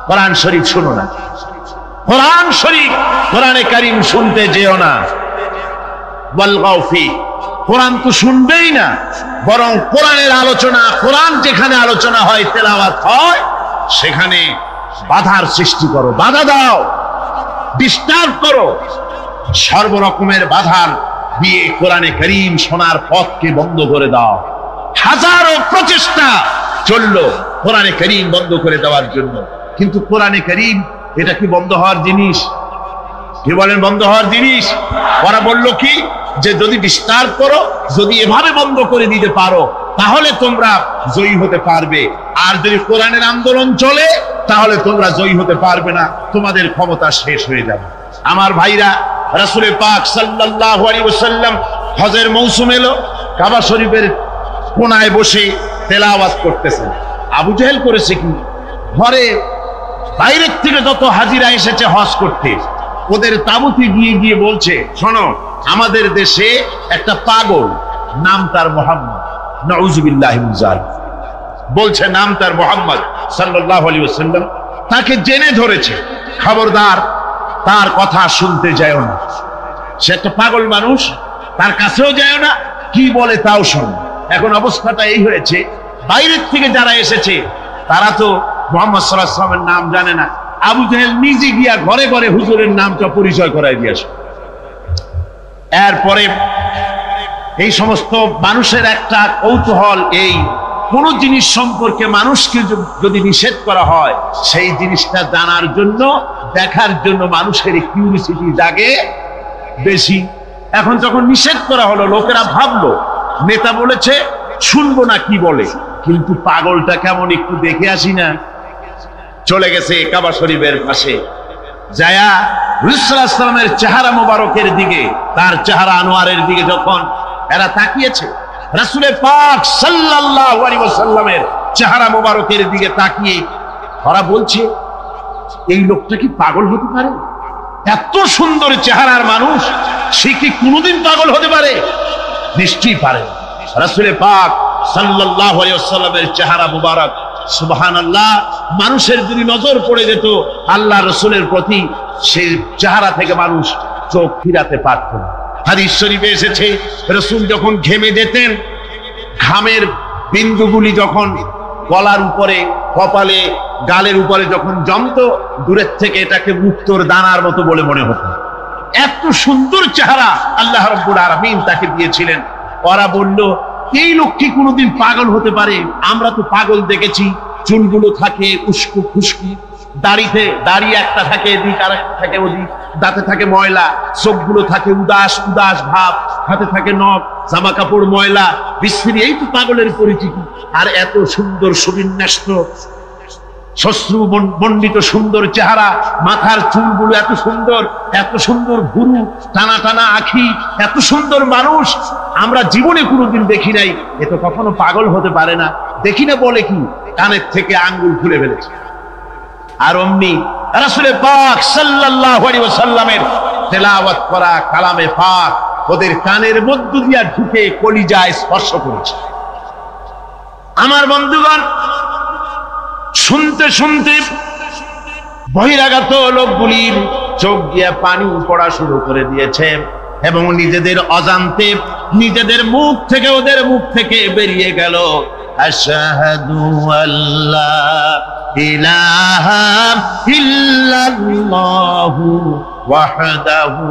কোরআন শরীফ শুনো না, কোরআন শরীফ কোরআনে কারীম শুনতে যেও না। ওয়ালগাউ ফি, কোরআন তো শুনবেই না, বরং কোরআনের আলোচনা, কোরআন যেখানে আলোচনা হয়, তেলাওয়াত হয়, সেখানে বাধার সৃষ্টি করো, বাধা দাও, ডিস্টার্ব করো, সর্বরকমের বাধার দিয়ে কোরআনে কারীম শোনার পথকে বন্ধ করে দাও। হাজারো প্রচেষ্টা চললো কোরআনে কারীম বন্ধ করে দেওয়ার জন্য, কিন্তু কোরআনে কারীম এটা কি বন্ধ হওয়ার জিনিস? কি বলেন বন্ধ হওয়ার জিনিস? ওরা বলল কি যে যদি ডিস্টার্ব করো, যদি এভাবে বন্ধ করে দিতে পারো তাহলে তোমরা জয়ী হতে পারবে, আর যদি কোরআনের আন্দোলন চলে তাহলে তোমরা জয়ী হতে পারবে না, তোমাদের ক্ষমতা শেষ হয়ে যাবে। আমার ভাইরা, রাসূল পাক সাল্লাল্লাহু আলাইহি ওয়াসাল্লাম হজের মৌসুম এলো, কাবা শরীফের কোনায় বসে তেলাওয়াত করতেছেন। আবু জেহেল করেছে কি, ঘরে বাইরের থেকে যত হাজিরা এসেছে হজ করতে, ওদের তাবুতে গিয়ে গিয়ে বলছে শোনো, আমাদের দেশে একটা পাগল, নাম তার মুহাম্মদ, নাউযুবিল্লাহি মিন যালিক, বলছে নাম তার মুহাম্মদ সাল্লাল্লাহু আলাইহি ওয়াসাল্লাম, তাকে জেনে ধরেছে, খবরদার তার কথা শুনতে যাও না, সে একটা পাগল মানুষ, তার কাছেও যাও না, কি বলে তাও শোনো। এখন অবস্থাটা এই হয়েছে, বাইরের থেকে যারা এসেছে তারা তো মুহাম্মদ সাল্লাল্লাহু আলাইহি ওয়াসাল্লামের নাম জানে না। আবু জাহেল নিজে গিয়া ঘরে ঘরে হুজুরের নামটা পরিচয় করাই দিয়েছে। এরপরে এই সমস্ত মানুষের একটা কৌতূহল, এই কোন জিনিস সম্পর্কে মানুষকে যদি নিষেধ করা হয় সেই জিনিসটা জানার জন্য, দেখার জন্য মানুষের কিউরিসিটি জাগে বেশি। এখন যখন নিষেধ করা হলো, লোকেরা ভাবলো নেতা বলেছে শুনবো না কি বলে, কিন্তু পাগলটা কেমন একটু দেখে আসি না। চলে গেছে কাবা শরীফের পাশে, যায়া রাসূলুল্লাহ সাল্লাল্লাহু আলাইহি ওয়াসাল্লামের চেহারা মোবারকের দিকে, তার চেহারা আনোয়ারের দিকে যখন এরা তাকিয়েছে, রাসূল পাক সাল্লাল্লাহু আলাইহি ওয়াসাল্লামের চেহারা মোবারকের দিকে তাকিয়ে ওরা বলছে এই লোকটা কি পাগল হতে পারে? এত সুন্দর চেহারার মানুষ, সে কি কোনোদিন পাগল হতে পারে? নিশ্চয়ই পারে। রাসূল পাক সাল্লাল্লাহু আলাইহি ওয়াসাল্লামের চেহারা মোবারক, সুবহানাল্লাহ, মানুষের যদি নজর পড়ে যেত আল্লাহ রসুলের প্রতি, সেই চেহারা থেকে মানুষ চোখ ফিরাতে পারত না। হাদিস শরীফে এসেছে রসুল যখন ঘেমে যেতেন, ঘামের বিন্দুগুলি যখন গলার উপরে, কপালে, গালের উপরে যখন জমতো, দূরের থেকে এটাকে মুক্তোর দানার মতো বলে মনে হতো। এত সুন্দর চেহারা আল্লাহ রাব্বুল আলামিন তাকে দিয়েছিলেন। ওরা বলল এই লোক কি কোনোদিন পাগল হতে পারে? আমরা তো পাগল দেখেছি, চুলগুলো থাকে উস্কু খুস্কু, দাড়ি একটা থাকে এদিক আর একটা থাকে ওদিক, দাঁতে থাকে ময়লা, চোখগুলো থাকে উদাস উদাস ভাব, হাতে থাকে নখ, জামা কাপড় ময়লা বিশ্রী, এই তো পাগলের পরিচিতি। আর এত সুন্দর সুবিন্যস্ত শ্বশ্রু মণ্ডিত সুন্দর চেহারা, মাথার চুলগুলো এত সুন্দর ভুরু, টানা টানা আখি, এত সুন্দর মানুষ আমরা জীবনে কোনোদিন দেখি নাই। এ তো কখনো পাগল হতে পারে না। দেখি না বলে কি, কানের থেকে আঙ্গুল খুলে ফেলেছে। আর অমনি রাসূল পাক সাল্লাল্লাহু আলাইহি ওয়াসাল্লামের তেলাওয়াত করা কালামে পাক ওদের কানের মধ্য দিয়া ঢুকে কলিজায় স্পর্শ করেছে। আমার বন্ধুগণ, শুনতে শুনতে বহিরাগত লোকগুলির চোখ দিয়ে পানি পড়া শুরু করে দিয়েছে এবং নিজেদের অজান্তে নিজেদের মুখ থেকে, ওদের মুখ থেকে বেরিয়ে গেল আশহাদু আল্লা ইলাহা ইল্লাল্লাহু ওয়াহদাহু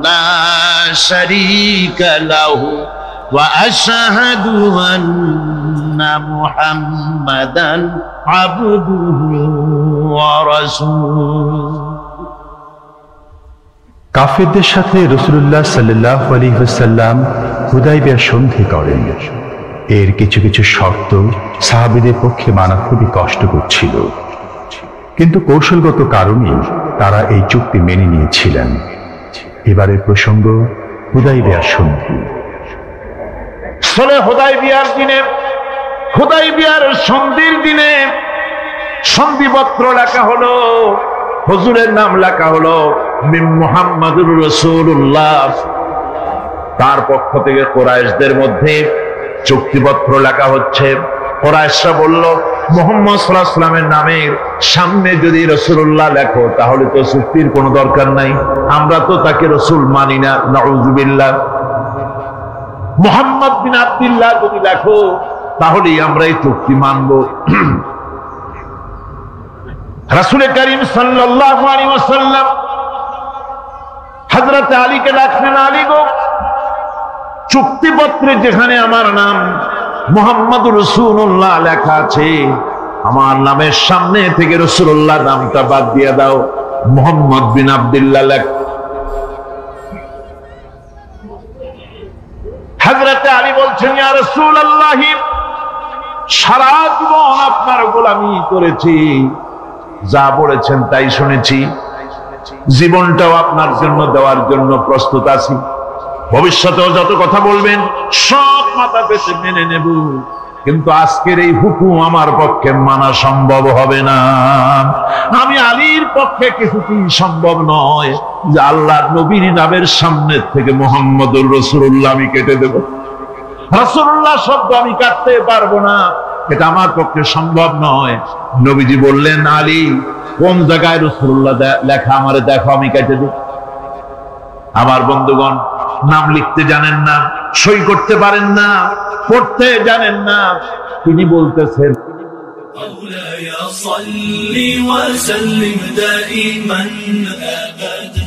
লা শারীকা লাহু ওয়া আশহাদু আন্না মুহাম্মাদান আবদুহু ওয়া রাসূলুহু। কাফেরদের সাথে রাসূলুল্লাহ সাল্লাল্লাহু আলাইহি ওয়াসাল্লাম হুদায়বিয়া সন্ধি করেন। এর কিছু কিছু শর্ত সাহাবীদের পক্ষে মানা খুবই কষ্টকর ছিল, কিন্তু কৌশলগত কারণে তারা এই চুক্তি মেনে নিয়েছিলেন। এবারের প্রসঙ্গ হুদায়বিয়া সন্ধি। হুদায়বিয়ার সন্ধির দিনে সন্ধিপত্র লেখা হলো, হুজুরের নাম লেখা হলো মিন মুহাম্মাদুর রাসূলুল্লাহ। তার পক্ষ থেকে কুরাইশদের মধ্যে চুক্তিপত্র লেখা হচ্ছে। কুরাইশরা বলল মুহাম্মদ সাল্লাল্লাহু আলাইহি ওয়াসাল্লামের নামের সামনে যদি রাসূলুল্লাহ লেখো তাহলে তো চুক্তির কোনো দরকার নাই, আমরা তো তাকে রাসূল মানি না, নাউযুবিল্লাহ। মুহাম্মদ বিন আব্দুল্লাহ যদি লেখো তাহলেই আমরা এই চুক্তি মানব। রাসূল করিম সাল্লাল্লাহু আলাইহি ওয়াসাল্লাম হযরত আলীকে ডাকলেন, আলী গো, চুক্তিপত্রে যেখানে আমার নাম মুহাম্মাদুর রাসূলুল্লাহ লেখা আছে, আমার নামের সামনে থেকে রাসূলুল্লাহ নামটা বাদ দিয়ে দাও, মুহাম্মদ বিন আব্দুল্লাহ লেখ। হযরত আলী বলছেন, ইয়া রাসূলুল্লাহ, সারা জীবন আপনার গোলামি করেছি, যা বলেছেন তাই শুনেছি, জীবনটাও আপনার জন্য দেওয়ার জন্য প্রস্তুত আছি, ভবিষ্যতেও যত কথা বলবেন সব মাথা পেতে মেনে নেব, কিন্তু আজকের এই হুকুম আমার পক্ষে মানা সম্ভব হবে না। আমি আলীর পক্ষে কিছুতেই সম্ভব নয় যে আল্লাহর নবীর নামের সামনে থেকে মুহাম্মদুর রাসূলুল্লাহ আমি কেটে দেব। রাসূলুল্লাহ শব্দ আমি কাটতে পারবো না, এটা আমার পক্ষে সম্ভব নয়। নবীজি বললেন, আলী, কোন জায়গায় রাসূলুল্লাহ লেখা আমারে দেখো, আমি কেটে দেব। আমার বন্ধুগণ, নাম লিখতে জানেন না, সই করতে পারেন না, পড়তে জানেন না, তিনি বলতেছেন مولاي صل وسلم دائما أبدا